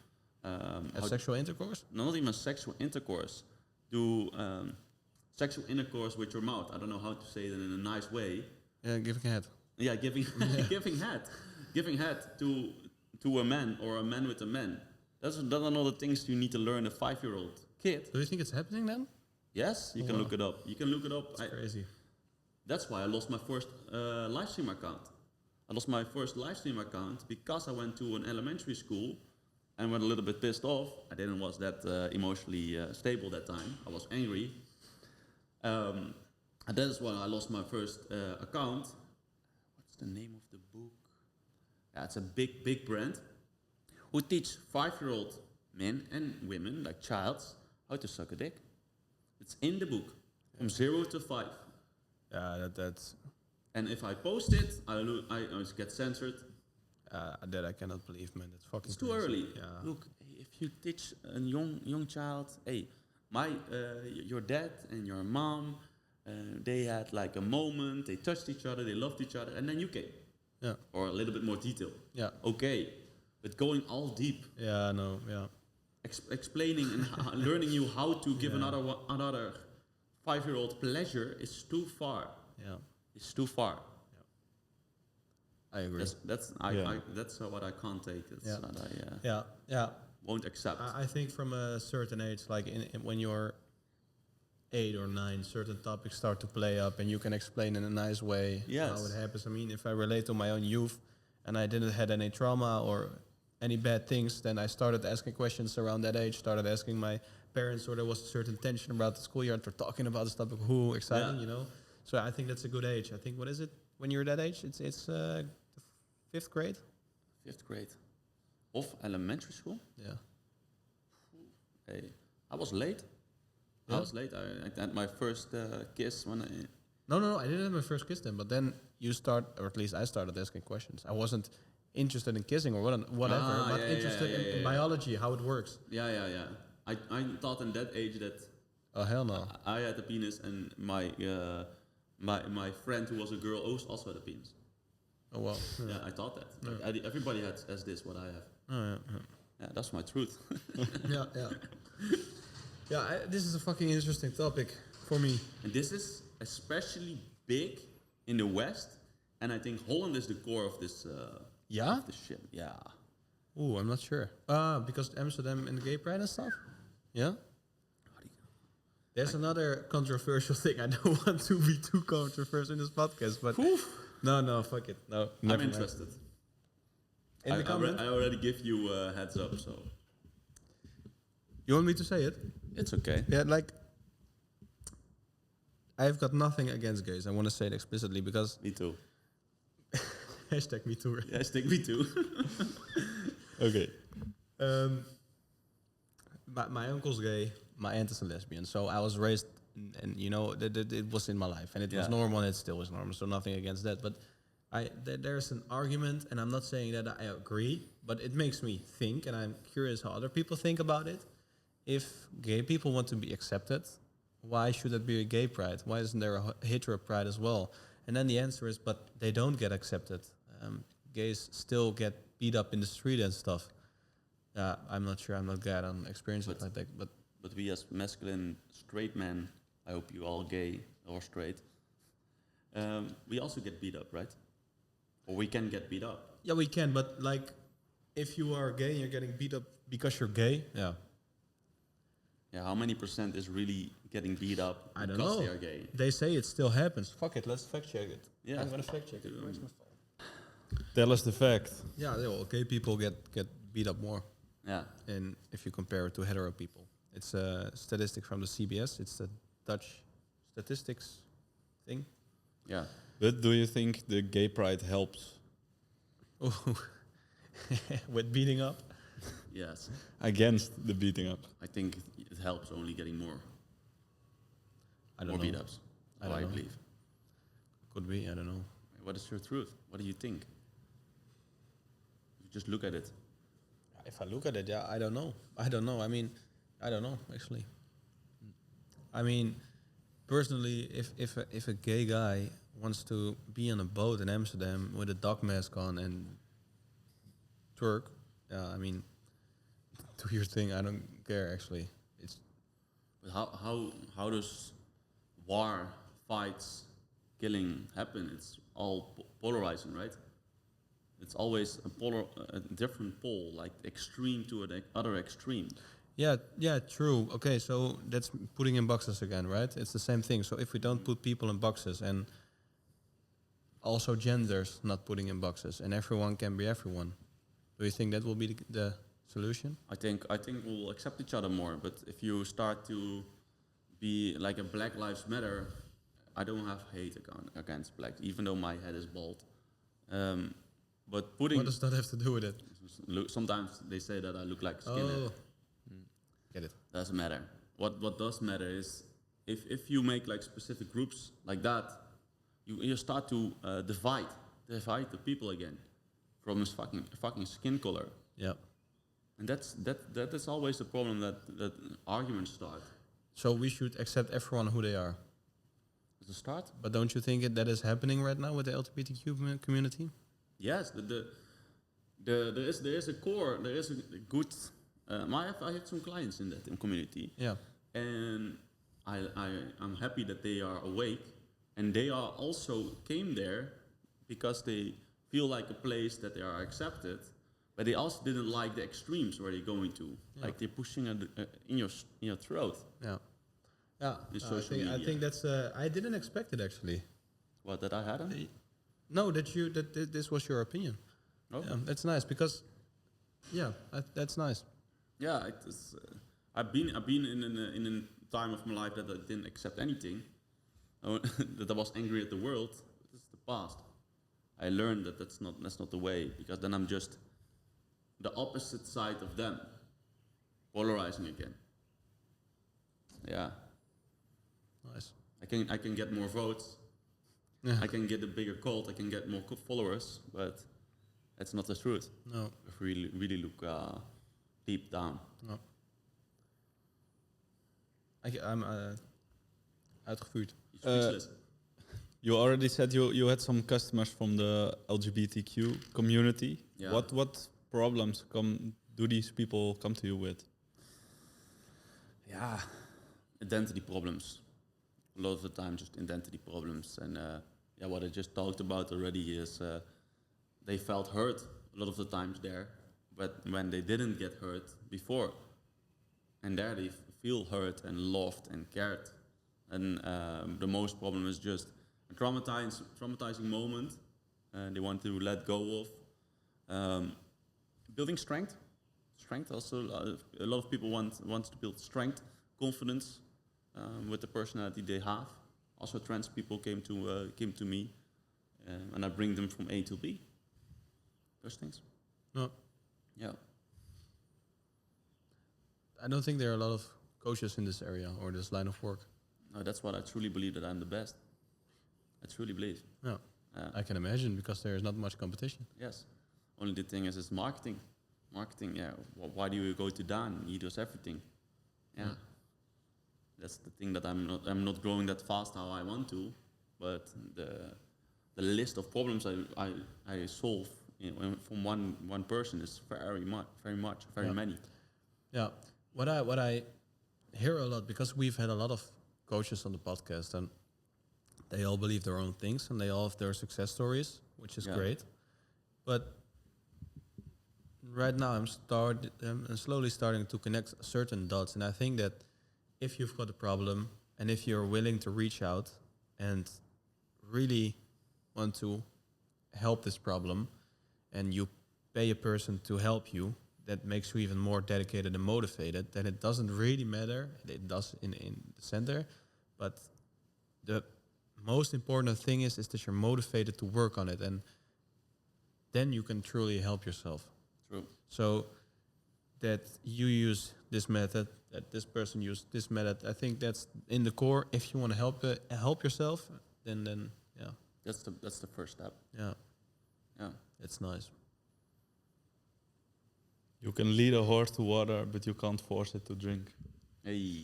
Have sexual intercourse? not even sexual intercourse, do sexual intercourse with your mouth. I don't know how to say it in a nice way. Yeah, giving head. Yeah, giving giving head to a man or a man with a man. Those are not the things you need to learn a 5-year-old kid. Do you think it's happening then? Yes, you can look it up. You can look it up. Crazy. That's why I lost my first live stream account. I lost my first live stream account because I went to an elementary school and went a little bit pissed off. I didn't was that emotionally stable that time. I was angry. And that is why I lost my first account. What's the name of the book? Yeah, it's a big brand who teach 5-year-old men and women, like childs, how to suck a dick. It's in the book, from 0 to 5. Yeah, that's And if I post it, I get censored. that I cannot believe, man. That's fucking. It's too crazy. early. Yeah. Look, if you teach a young child, hey, your dad and your mom, they had like a moment, they touched each other, they loved each other, and then you came. Yeah. Or a little bit more detail. Yeah. Okay, but going all deep, Yeah. No. Yeah. explaining and learning you how to give another 5-year-old pleasure is too far. Yeah. It's too far. I agree. That's what I can't take. That's Yeah. what I Yeah. won't accept. I think from a certain age, like when you're 8 or 9, certain topics start to play up, and you can explain in a nice way Yes. how it happens. I mean, if I relate to my own youth, and I didn't had any trauma or any bad things, then I started asking questions around that age. Started asking my parents, or there was a certain tension about the school year, and we're talking about this topic. Who exciting, you know? So I think that's a good age. I think what is it when you're that age? It's the 5th grade. 5th grade of elementary school. Yeah. Hey, I was late. Yeah. I was late. I had my first kiss when I. No, I didn't have my first kiss then. But then you start, or at least I started asking questions. I wasn't interested in kissing or whatever, but interested in biology, how it works. Yeah. I thought in that age that Oh hell no! I had a penis and my friend who was a girl also had a penis. Oh well. Yeah, I thought that. Like, everybody has this, what I have. Oh, yeah. Yeah, that's my truth. Yeah. This is a fucking interesting topic for me. And this is especially big in the West, and I think Holland is the core of this. Yeah? Of this shit. Yeah. Ooh, I'm not sure. Because Amsterdam and the gay pride and stuff. Yeah. There's another controversial thing. I don't want to be too controversial in this podcast, but no, fuck it. No, I'm interested. In the comment, I already give you a heads up, so you want me to say it? it's okay. Yeah, like I've got nothing against gays. I want to say it explicitly because Me too. hashtag me too. Yeah, stick me too. Okay. My uncle's gay. My aunt is a lesbian. So I was raised, and you know, it was in my life, and it was normal, and it still is normal. So nothing against that. But there's an argument, and I'm not saying that I agree, but it makes me think, and I'm curious how other people think about it. If gay people want to be accepted, why should it be a gay pride? Why isn't there a hetero pride as well? And then the answer is, but they don't get accepted. Gays still get beat up in the street and stuff. I'm not sure. I'm not glad on experiences like that. But we as masculine straight men, I hope you all gay or straight, we also get beat up, right? Or we can get beat up. Yeah, we can. But like, if you are gay and you're getting beat up because you're gay, yeah. Yeah, how many % is really getting beat up I don't because know. they are gay? They say it still happens. Fuck it, let's fact check it. Yeah. I'm gonna fact check it. Where's my phone? Tell us the fact. Yeah, well, gay people get beat up more, Yeah. and if you compare it to hetero people, it's a statistic from the CBS. It's the Dutch statistics thing. Yeah. But do you think the gay pride helps With beating up. Yes. against the beating up? I think it helps only getting more I don't more know. beat ups. I don't know. believe. Could be. I don't know. What is your truth? What do you think? You just look at it. If I look at it, yeah, I don't know. I don't know. I mean, I don't know actually. I mean, personally, if a gay guy wants to be on a boat in Amsterdam with a dog mask on and twerk, I mean, do your thing. I don't care actually. It's But how does war, fights, killing happen? It's all polarizing, right? It's always a different pole, like extreme to the other extreme. yeah, true. Okay, so that's putting in boxes again, right? It's the same thing. So if we don't put people in boxes and also genders not putting in boxes and everyone can be everyone, do you think that will be the solution? I think we'll accept each other more. But if you start to be like a Black Lives Matter, I don't have hate against black, even though my head is bald. But putting What does that have to do with it? sometimes they say that I look like a skinhead. Oh, get it. Doesn't matter. What does matter is if you make like specific groups like that, you start to divide the people again from his fucking skin color. Yeah. And that is always the problem that arguments start. So we should accept everyone who they are. At the start, But don't you think that is happening right now with the LGBTQ community? yes, there is a core, there is a good. I had some clients in that community, Yeah. and I'm happy that they are awake, and they are also came there because they feel like a place that they are accepted, but they also didn't like the extremes where they're going to, like they're pushing in your throat. Yeah. Yeah. In social I media. think that's. I didn't expect it actually. What that I had? No, that this was your opinion. Okay. Yeah, that's nice because. Yeah, that's nice. Yeah, it's, I've been in a time of my life that I didn't accept anything, that I was angry at the world. This is the past. I learned that that's not the way, because then I'm just the opposite side of them, polarizing again. Yeah, Nice. I can get more votes. Yeah. I can get a bigger cult. I can get more followers, but that's not the truth. No. If we really look deep down. No. I'm uitgevuurd. Speechless. You already said you had some customers from the LGBTQ community. Yeah. What problems do these people come to you with? Yeah, identity problems. A lot of the time, just identity problems. And what I just talked about already is they felt hurt a lot of the times there, but when they didn't get hurt before, and there they feel hurt and loved and cared. And the most problem is just a traumatizing moment they want to let go of. Building strength. Strength also, a lot of people want to build strength, confidence with the personality they have. Also, trans people came to me, and I bring them from A to B. Those things. No. Yeah. I don't think there are a lot of coaches in this area or this line of work. No, that's what I truly believe, that I'm the best. I truly believe. No. I can imagine because there is not much competition. Yes. Only the thing is, it's marketing. Marketing, yeah. Why do you go to Dan? He does everything. Yeah. That's the thing that I'm not growing that fast how I want to, but the list of problems I solve from one person is very many. Yeah. What I hear a lot, because we've had a lot of coaches on the podcast, and they all believe their own things and they all have their success stories, which is great. But right now I'm slowly starting to connect certain dots, and I think that if you've got a problem and if you're willing to reach out and really want to help this problem, and you pay a person to help you, that makes you even more dedicated and motivated, then it doesn't really matter. It does in the center, but the most important thing is that you're motivated to work on it, and then you can truly help yourself. True. So that you use this method, that this person used this method, I think that's in the core. If you want to help yourself, then yeah. That's the first step. Yeah. Yeah. It's nice. You can lead a horse to water, but you can't force it to drink. Hey.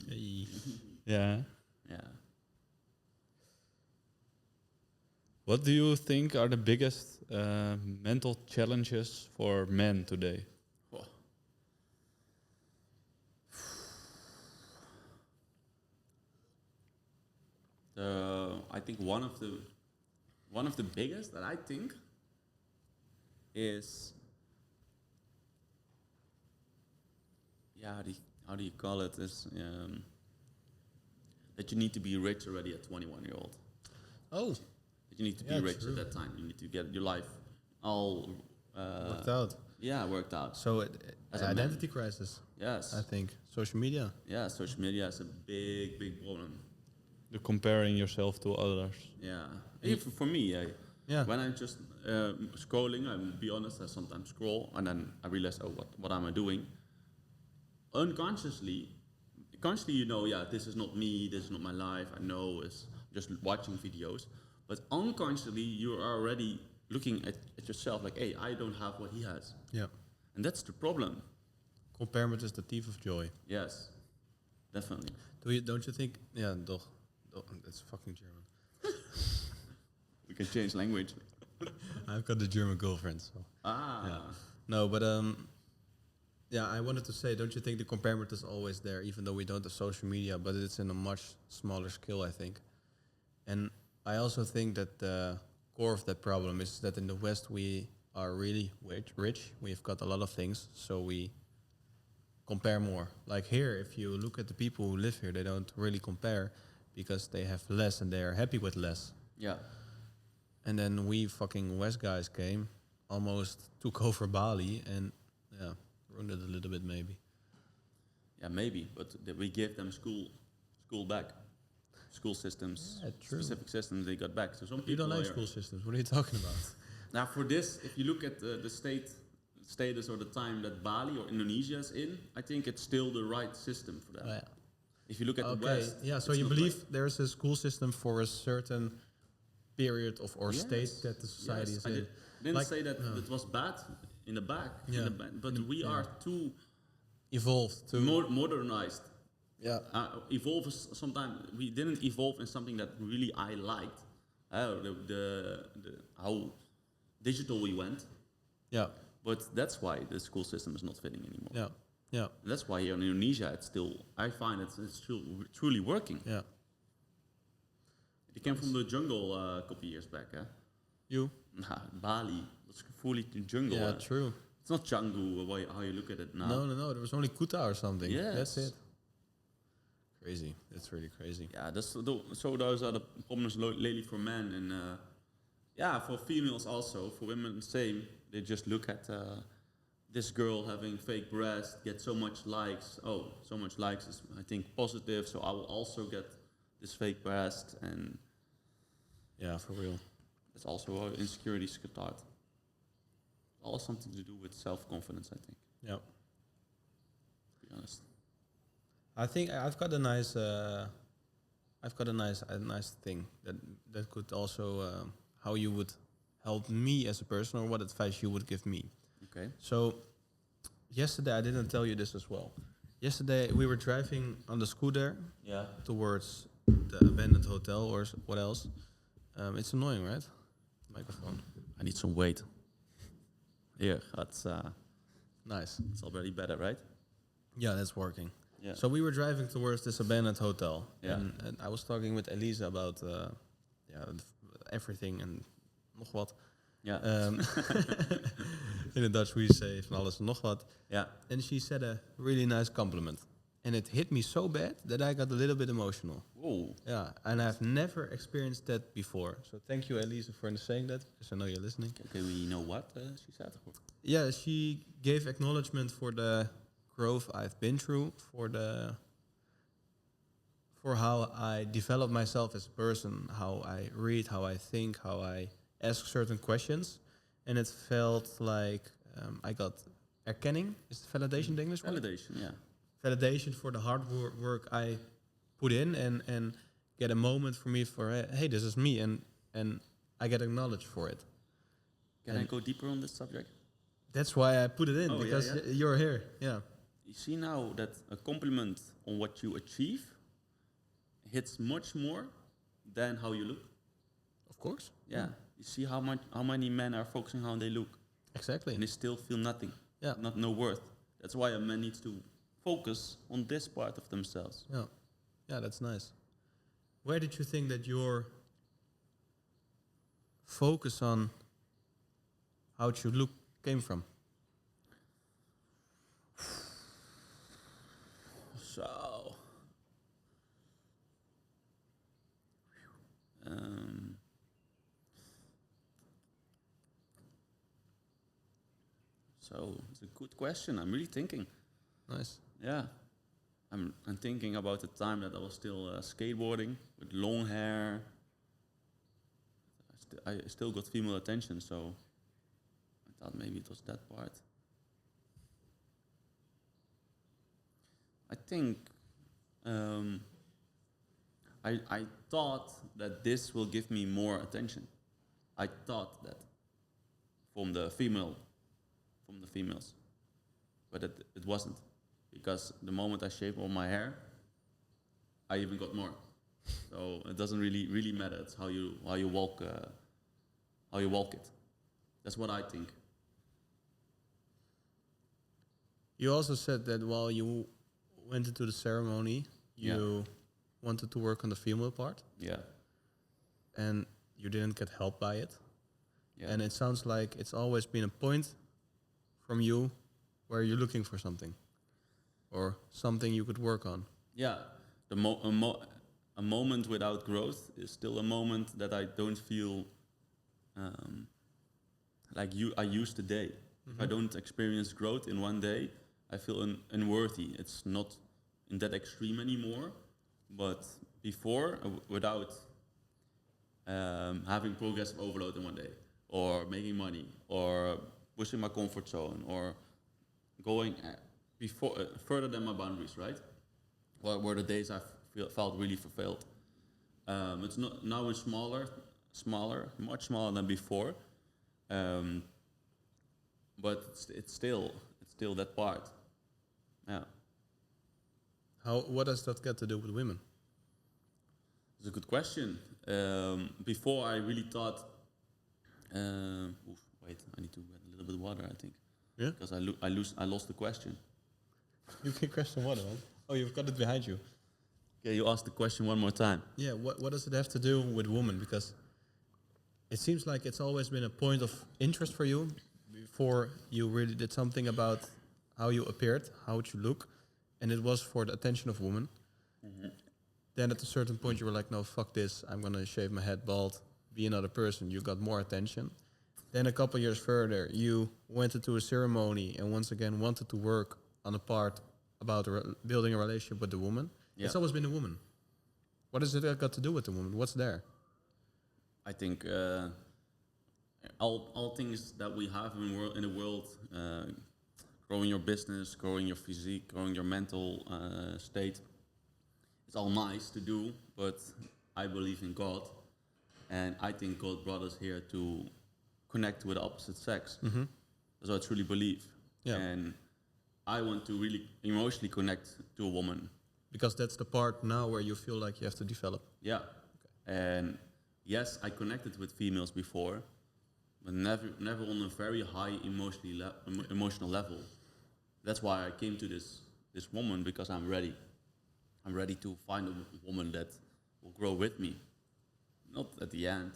Yeah. Yeah. What do you think are the biggest mental challenges for men today? Oh. I think one of the biggest that I think is, yeah, how do you call it? Is that you need to be rich already at 21-year-old. Oh, That you need to be rich at that time. You need to get your life all worked out. Yeah, worked out. So As a identity crisis, Yes. I think. Social media. Yeah, social media is a big problem. You're comparing yourself to others. Yeah. Even for me, Yeah. when I'm just scrolling, I'll be honest, I sometimes scroll and then I realize, oh, what am I doing? Consciously, you know, yeah, this is not me, this is not my life. I know it's just watching videos. But unconsciously, you are already looking at yourself like, hey, I don't have what he has. Yeah. And that's the problem. Comparison is the thief of joy. Yes, definitely. Don't you think? Yeah, doch. That's fucking German. We can change language. I've got a German girlfriend, so. Yeah. No, but yeah, I wanted to say, don't you think the comparison is always there, even though we don't have social media, but it's in a much smaller scale, I think. And I also think that the core of that problem is that in the West we are really rich. We've got a lot of things, so we compare more. Like here, if you look at the people who live here, they don't really compare because they have less and they are happy with less. Yeah. And then we fucking West guys came, almost took over Bali, and yeah, ruined it a little bit maybe. Yeah, maybe, but we gave them school back. School systems, specific systems they got back. So some people You don't like school systems. What are you talking about? Now for this, if you look at the status or the time that Bali or Indonesia is in, I think it's still the right system for them. Oh, yeah. If you look at the West, yeah. So it's you not believe right. there's a school system for a certain period of or Yes. state that the society Yes. is I in. didn't say that it was bad in the back, Yeah. but we are too Evolved to modernized. yeah. Evolve is sometimes we didn't evolve in something that really I liked. The how digital we went, Yeah. but that's why the school system is not fitting anymore. Yeah. Yeah. And that's why here in Indonesia, I find it's truly working. Yeah. It came from the jungle a couple years back. You? Nah, Bali was fully jungle. Yeah, true. It's not jungle how you look at it now. No. There was only Kuta or something. Yes. That's it. Crazy. That's really crazy. Yeah, so those are the problems lately for men, and yeah, for females also. For women, the same. They just look at this girl having fake breasts, get so much likes. Oh, so much likes is, I think, positive. So I will also get this fake breast, and Yeah, for real. it's also how insecurities start. All something to do with self-confidence, I think. Yeah. To be honest. I think I've got a nice thing that could also how you would help me as a person, or what advice you would give me. Okay. So yesterday I didn't tell you this as well. Yesterday we were driving on the scooter Yeah. towards the abandoned hotel or what else. It's annoying, right? Microphone. I need some weight. Here, that's Nice. it's already better, right? Yeah, that's working. Yeah. So we were driving towards this abandoned hotel, Yeah. and I was talking with Elisa about everything and nog wat. Yeah. In het Dutch we say van alles en nog wat. Yeah. And she said a really nice compliment. And it hit me so bad that I got a little bit emotional. Whoa. Yeah, and I've never experienced that before. So thank you, Elisa, for saying that, because I know you're listening. Okay, we know what she said. Yeah, she gave acknowledgement for the growth I've been through, for how I develop myself as a person, how I read, how I think, how I ask certain questions. And it felt like I got erkenning. Is it validation the English word? Validation, yeah. Validation for the hard work I put in, and get a moment for me for, hey, this is me, and I get acknowledged for it. Can I go deeper on this subject? That's why I put it in, Oh, because yeah. you're here. Yeah. You see now that a compliment on what you achieve hits much more than how you look. Of course. Yeah. You see how many men are focusing on how they look, Exactly. and they still feel nothing. Yeah. No worth. That's why a man needs to focus on this part of themselves. Yeah. Yeah, that's nice. Where did you think that your focus on how it should look came from? So, it's a good question. I'm really thinking. Nice. Yeah, I'm thinking about the time that I was still skateboarding with long hair. I still got female attention, so I thought maybe it was that part. I think I thought that this will give me more attention. I thought that from the females, but it wasn't, because the moment I shaved all my hair, I even got more. So it doesn't really matter. It's how you walk it. That's what I think. You also said that while you went into the ceremony, you wanted to work on the female part, Yeah. and you didn't get help by it. Yeah. And it sounds like it's always been a point from you where you're looking for something, or something you could work on. Yeah, a moment without growth is still a moment that I don't feel like I used today. If I don't experience growth in one day, I feel unworthy. It's not in that extreme anymore, but before, without having progressive overload in one day, or making money, or pushing my comfort zone, or going further than my boundaries, right? Were the days I felt really fulfilled. It's not now it's smaller, much smaller than before, but it's still that part. Yeah, What does that got to do with women? it's a good question. Before I really thought, wait, I need to get a little bit of water, I think. Yeah. Because I lost the question. You can question what, man? Oh, you've got it behind you. Okay, you asked the question one more time. Yeah, what does it have to do with women? Because it seems like it's always been a point of interest for you before you really did something about how you appeared, how would you look, and it was for the attention of women. Mm-hmm. Then at a certain point you were like, no, fuck this, I'm gonna shave my head bald, be another person. You got more attention. Then a couple years further, you went into a ceremony and once again wanted to work on a part about building a relationship with the woman. Yeah. It's always been a woman. What has it got to do with the woman? What's there? I think all things that we have in the world, growing your business, growing your physique, growing your mental state, it's all nice to do, but I believe in God, and I think God brought us here to connect with the opposite sex. Mm-hmm. That's what I truly believe. Yeah. And I want to really emotionally connect to a woman. Because that's the part now where you feel like you have to develop. Yeah. And yes, I connected with females before, but never on a very high emotional level. That's why I came to this woman, because I'm ready. I'm ready to find a woman that will grow with me. Not at the end,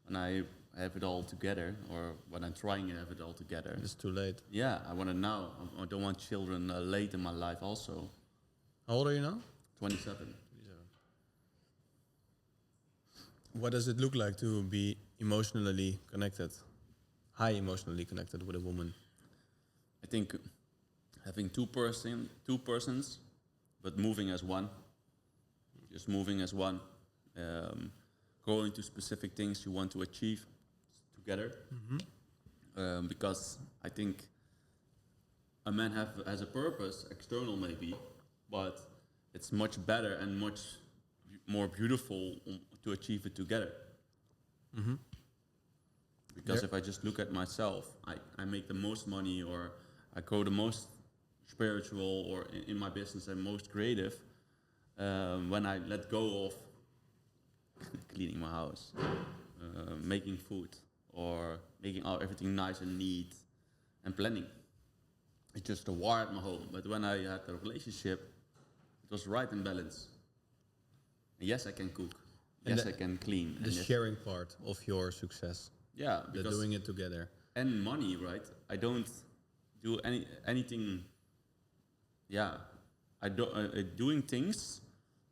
when I have it all together, or when I'm trying to have it all together. It's too late. Yeah, I want it now. I don't want children late in my life also. How old are you now? 27. What does it look like to be emotionally connected, high emotionally connected with a woman? I think having two persons, but moving as one. Just moving as one. Going to specific things you want to achieve together. Because I think a man has a purpose, external maybe, but it's much better and much more beautiful to achieve it together. Because if I just look at myself, I make the most money, or I grow the most spiritual, or in my business and most creative, when I let go of cleaning my house, making food, or making everything nice and neat, and planning. It's just a war at my home. But when I had a relationship, it was right in balance. And yes, I can cook. And Yes, I can clean. The And yes, sharing part of your success, yeah, the because doing it together. and money, right? I don't do anything. Yeah, doing things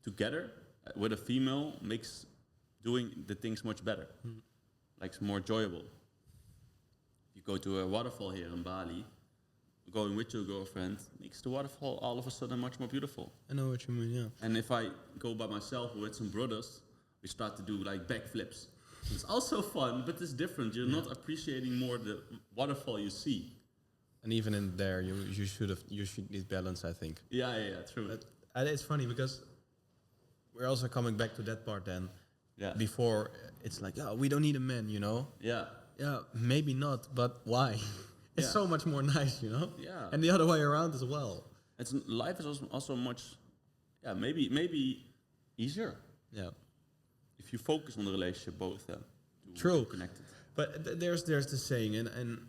together with a female makes doing the things much better. Like it's more enjoyable. If you go to a waterfall here in Bali, going with your girlfriend makes the waterfall all of a sudden much more beautiful. I know what you mean, yeah. And if I go by myself or with some brothers, we start to do like backflips. It's also fun, but it's different. You're not appreciating more the waterfall you see. And even in there, you should need balance, I think. Yeah, true. But it's funny because we're also coming back to that part then. Yeah. Before it's like, yeah, we don't need a man, you know. Yeah. Yeah, maybe not, but why? It's Yeah. so much more nice, you know. Yeah. And the other way around as well. Life is also much, maybe easier Yeah. if you focus on the relationship both. To True. connect it. But there's the saying, and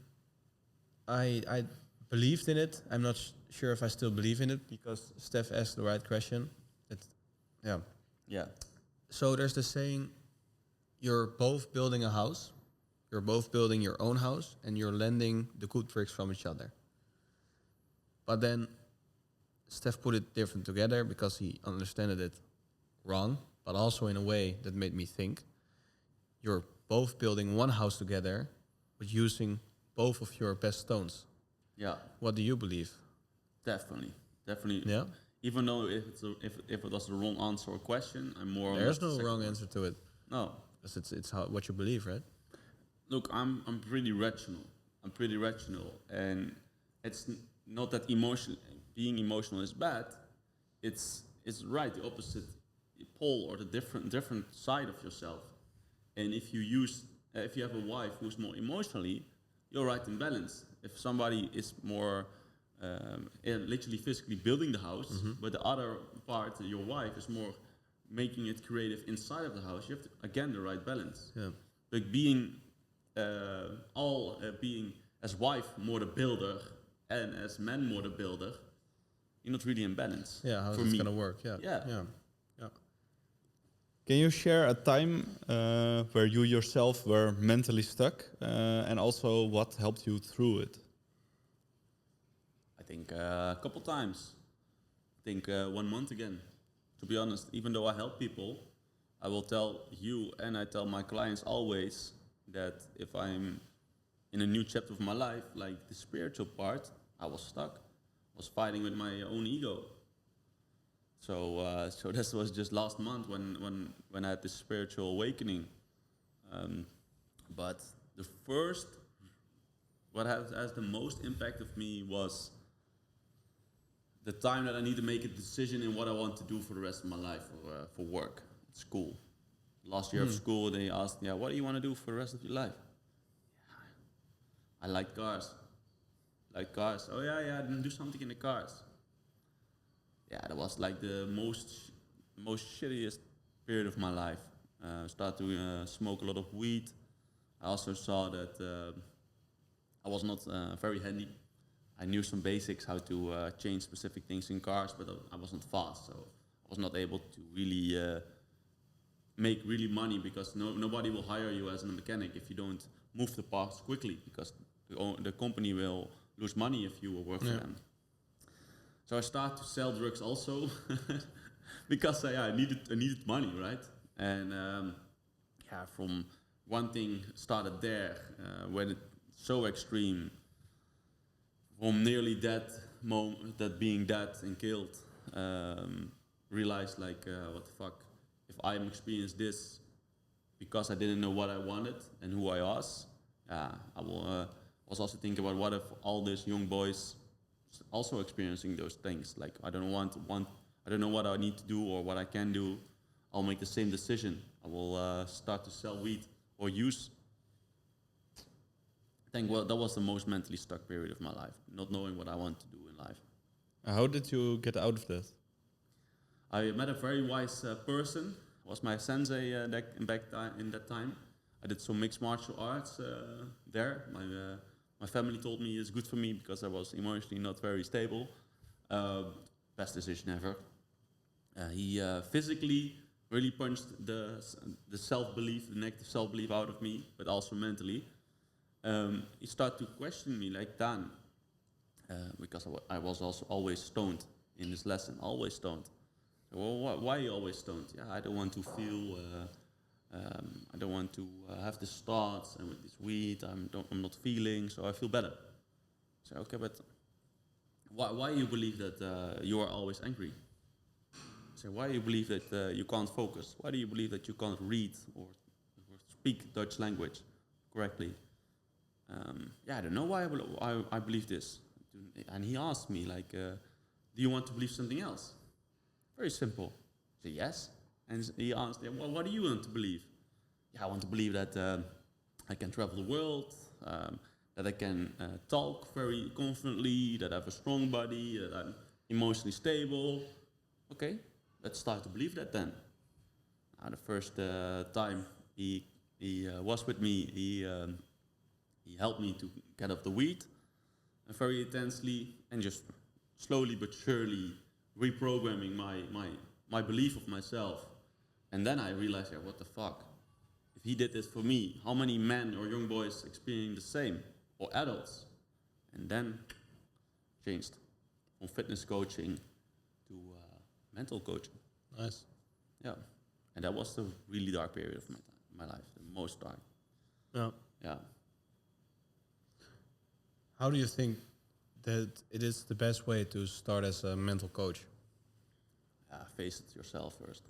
I believed in it. I'm not sure if I still believe in it, because Steph asked the right question. Yeah. Yeah. So there's the saying, you're both building a house, you're both building your own house, and you're lending the good bricks from each other. But then Steph put it different together because he understood it wrong, but also in a way that made me think. You're both building one house together, but using both of your best stones. Yeah. What do you believe? Definitely. Yeah? Even though if it was the wrong answer or question, I'm more. There's no wrong answer to it. No. Because it's what you believe, right? Look, I'm pretty rational. And it's not that being emotional is bad. It's right, the opposite pole, or the different side of yourself. And if you have a wife who's more emotionally, you're right in balance. If somebody is more literally physically building the house, but the other part, your wife, is more making it creative inside of the house, you have to, again, the right balance. Yeah. Like being as wife more the builder and as man more the builder, you're not really in balance. Yeah, how's for it me. gonna work? Yeah. Yeah. Yeah. Can you share a time where you yourself were mentally stuck, and also what helped you through it? I think a couple times. I think 1 month again. To be honest, even though I help people, I will tell you and I tell my clients always that if I'm in a new chapter of my life, like the spiritual part, I was stuck. I was fighting with my own ego. So this was just last month when I had this spiritual awakening. But the first, what has the most impact of me was the time that I need to make a decision in what I want to do for the rest of my life for work, school. Last year of school, they asked, what do you want to do for the rest of your life? I like cars. Like cars. Oh yeah, I didn't do something in the cars. Yeah, that was like the most shittiest period of my life. Started to smoke a lot of weed. I also saw that I was not very handy. I knew some basics how to change specific things in cars, but I wasn't fast, so I was not able to really make really money because nobody will hire you as a mechanic if you don't move the parts quickly because the company will lose money if you will work for them. So I started to sell drugs also because I needed money, right? And from one thing started there when it's so extreme, from nearly dead moment, that being dead and killed, realized like what the fuck, if I'm experienced this because I didn't know what I wanted and who I was, I will was also thinking about what if all these young boys also experiencing those things. Like I don't know what I need to do or what I can do. I'll make the same decision. I will start to sell weed or use. I think that was the most mentally stuck period of my life, not knowing what I want to do in life. How did you get out of that? I met a very wise person. Was my sensei in that time. I did some mixed martial arts there. My family told me it's good for me because I was emotionally not very stable. Best decision ever. He physically really punched the self-belief, the negative self-belief out of me, but also mentally. He started to question me like, Dan, because I was also always stoned in this lesson, always stoned. So, well, why are you always stoned? Yeah, I don't want to feel, I don't want to have these thoughts, and with this weed, I'm not feeling, so I feel better. So, okay, but why you believe that you are always angry? So why do you believe that you can't focus? Why do you believe that you can't read or speak Dutch language correctly? I don't know why I believe this. And he asked me, like, do you want to believe something else? Very simple. I said, yes. And he asked, well, what do you want to believe? Yeah, I want to believe that I can travel the world, that I can talk very confidently, that I have a strong body, that I'm emotionally stable. Okay, let's start to believe that then. The first time he was with me, he helped me to get off the weed very intensely and just slowly but surely reprogramming my belief of myself. And then I realized, what the fuck? If he did this for me, how many men or young boys experiencing the same, or adults? And then changed from fitness coaching to mental coaching. Nice. Yeah, and that was the really dark period of my life, the most dark. Yeah. Yeah. How do you think that it is the best way to start as a mental coach? Face it yourself first.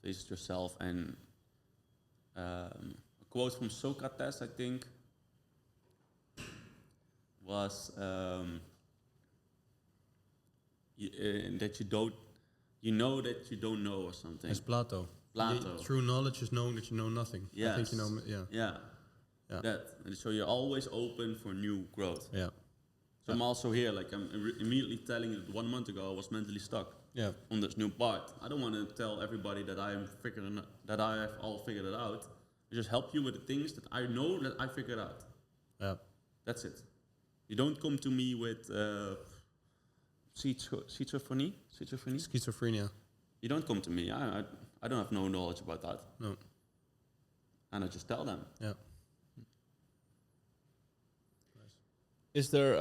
Face it yourself, and a quote from Socrates, I think, was that you know that you don't know or something. As Plato. Plato. True knowledge is knowing that you know nothing. Yes. I think you know. Yeah. Yeah. That. And so you're always open for new growth. Yeah. So I'm also here, like I'm immediately telling you that 1 month ago I was mentally stuck on this new part. I don't want to tell everybody that I have all figured it out. I just help you with the things that I know that I figured out. Yeah. That's it. You don't come to me with schizophrenia. Schizophrenia. You don't come to me. I don't have no knowledge about that. No. And I just tell them. Yeah. Is there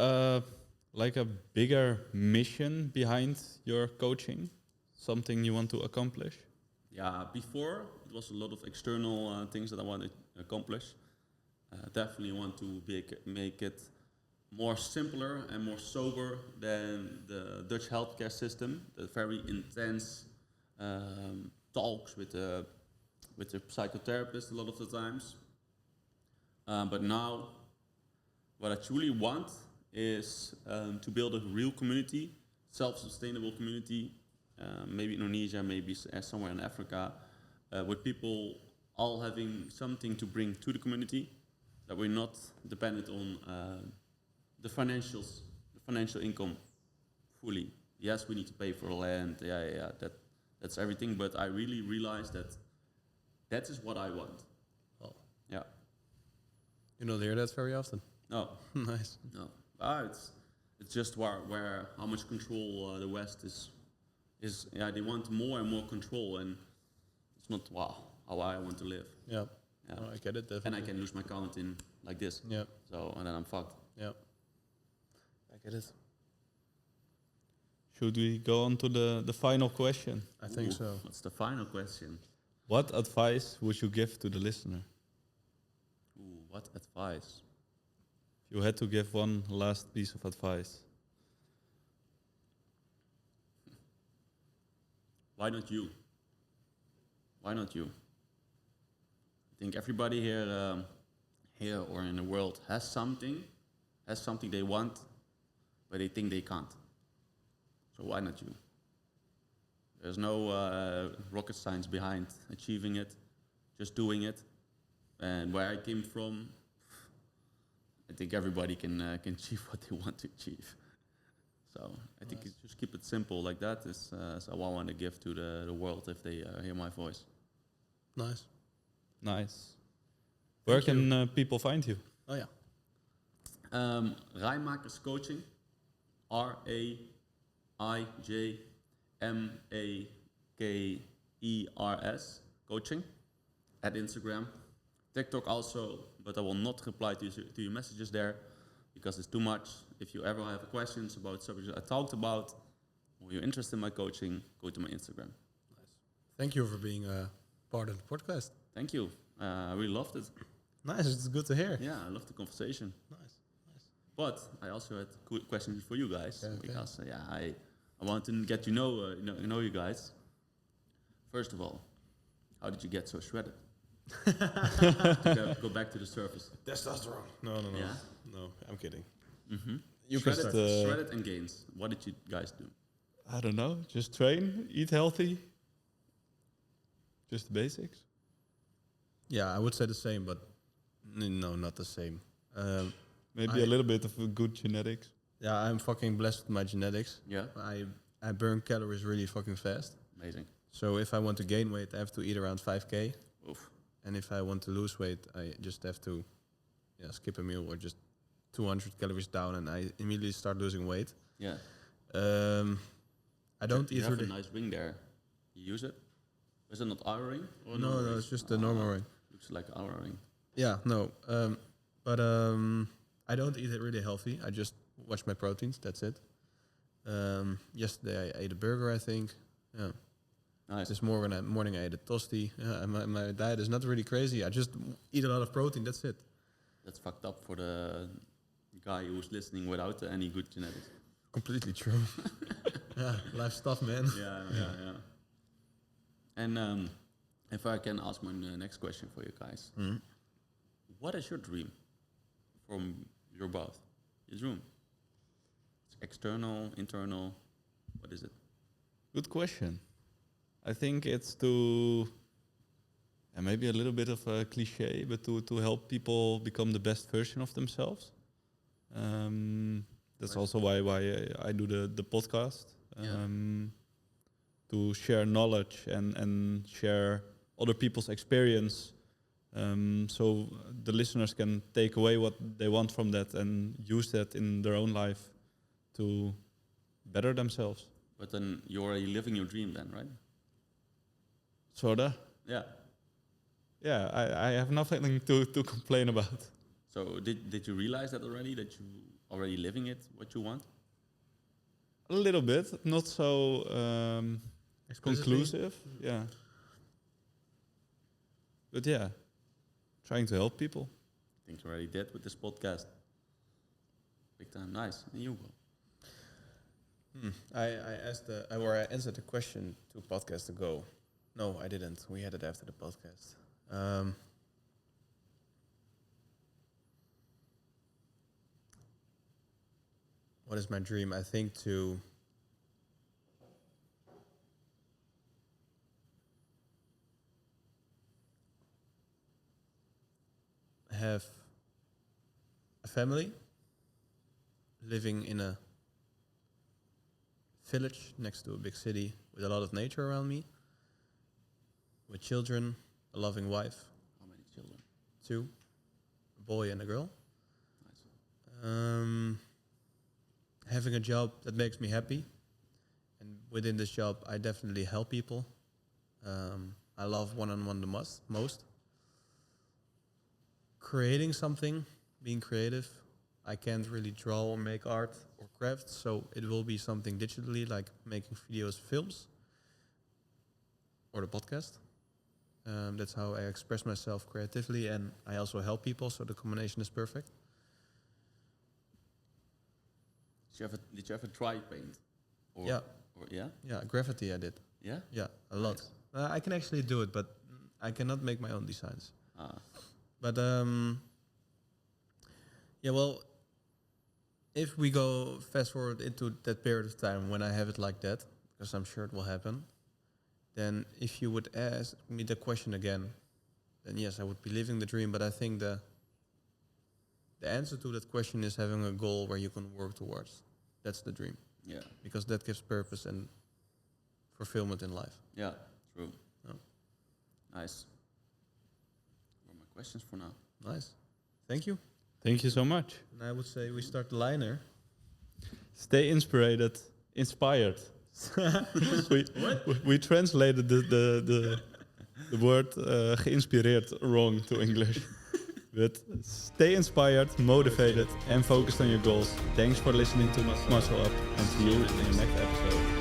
like a bigger mission behind your coaching? Something you want to accomplish? Yeah, before it was a lot of external things that I wanted to accomplish. Definitely want to make it more simpler and more sober than the Dutch healthcare system. The very intense talks with the psychotherapist a lot of the times. But now, what I truly want is to build a real community, self-sustainable community, maybe Indonesia, maybe somewhere in Africa, with people all having something to bring to the community, that we're not dependent on the financial income, fully. Yes, we need to pay for land. Yeah. That's everything. But I really realized that is what I want. Oh. Yeah. You don't hear that very often. No. Nice. No. It's just where how much control the West is. They want more and more control, and it's not how I want to live. Yeah. Yeah. Oh, I get it, definitely. And I can lose my account in like this. Yeah. So and then I'm fucked. Yeah. I get it. Should we go on to the final question? I think Ooh, so. What's the final question? What advice would you give to the listener? Ooh, what advice? If you had to give one last piece of advice. Why not you? Why not you? I think everybody here or in the world has something they want, but they think they can't. So why not you? There's no rocket science behind achieving it, just doing it. And where I came from, I think everybody can achieve what they want to achieve. So I think just keep it simple like that is what I want to give to the world if they hear my voice. Nice. Nice. Where Thank you. can people find you? Oh, yeah. Rijmakers Coaching, RAIJMAKERS Coaching at Instagram. TikTok also, but I will not reply to your messages there because it's too much. If you ever have questions about subjects I talked about or you're interested in my coaching, go to my Instagram. Nice. Thank you for being part of the podcast. Thank you. I really loved it. Nice. It's good to hear. Yeah, I loved the conversation. Nice. Nice. But I also had questions for you guys Okay. because I want to get to know you guys. First of all, how did you get so shredded? Go back to the surface. Testosterone. No. Yeah? No, I'm kidding. Mm-hmm. You can Shredded, start. shredded and gains. What did you guys do? I don't know. Just train, eat healthy. Just the basics. Yeah, I would say the same, but no, not the same. Maybe a little bit of good genetics. Yeah, I'm fucking blessed with my genetics. Yeah, I burn calories really fucking fast. amazing. So if I want to gain weight, I have to eat around 5K. Oof. And if I want to lose weight, I just have to skip a meal or just 200 calories down, and I immediately start losing weight. Yeah. I don't You eat have really. a nice ring there. You use it? Is it not our ring? Or No, it's just a normal ring. Looks like our ring. Yeah, no. But I don't eat it really healthy. I just watch my proteins. That's it. Yesterday I ate a burger, I think. Yeah. Nice. This morning I ate a toasty. Yeah, my diet is not really crazy. I just eat a lot of protein. That's it. That's fucked up for the guy who's listening without any good genetics. Completely true. Yeah, life stuff, man. Yeah. And if I can ask my next question for you guys. Mhm. What is your dream from your both? Your dream? It's external, internal. What is it? Good question. I think it's to, and maybe a little bit of a cliche, but to help people become the best version of themselves. That's Right. also why I do the podcast. Yeah. To share knowledge and share other people's experience, so the listeners can take away what they want from that and use that in their own life to better themselves. But then you're already living your dream then, right? Sorta. Yeah. Yeah, I have nothing to complain about. So did you realize that already, that you already living it, what you want? A little bit, not so Explicitly? conclusive. Yeah. But yeah, trying to help people. I think you already did with this podcast. Big time, nice. And you go. I answered the question 2 podcasts ago. No, I didn't. We had it after the podcast. What is my dream? I think to have a family living in a village next to a big city with a lot of nature around me, with children, a loving wife. How many children? 2, a boy and a girl. Nice. Having a job that makes me happy, and within this job I definitely help people. I love one-on-one the most. Creating something, being creative. I can't really draw or make art or craft, so it will be something digitally, like making videos, films, or the podcast. That's how I express myself creatively, and I also help people, so the combination is perfect. Did you ever try paint? Or, Yeah. Or, yeah? Yeah, graffiti I did. Yeah? Yeah, a lot. Nice. I can actually do it, but I cannot make my own designs. Ah. But yeah, well, if we go fast forward into that period of time when I have it like that, because I'm sure it will happen, then if you would ask me the question again, then yes, I would be living the dream. But I think the answer to that question is having a goal where you can work towards. That's the dream, Yeah. because that gives purpose and fulfillment in life. Yeah, true. Oh. Nice. What are my questions for now? Nice. Thank you. Thank you so much. And I would say we start the liner. Stay inspired. We translated the word geïnspireerd wrong to English. But stay inspired, motivated, and focused on your goals. Thanks for listening to Muscle Up, and see you in the next episode.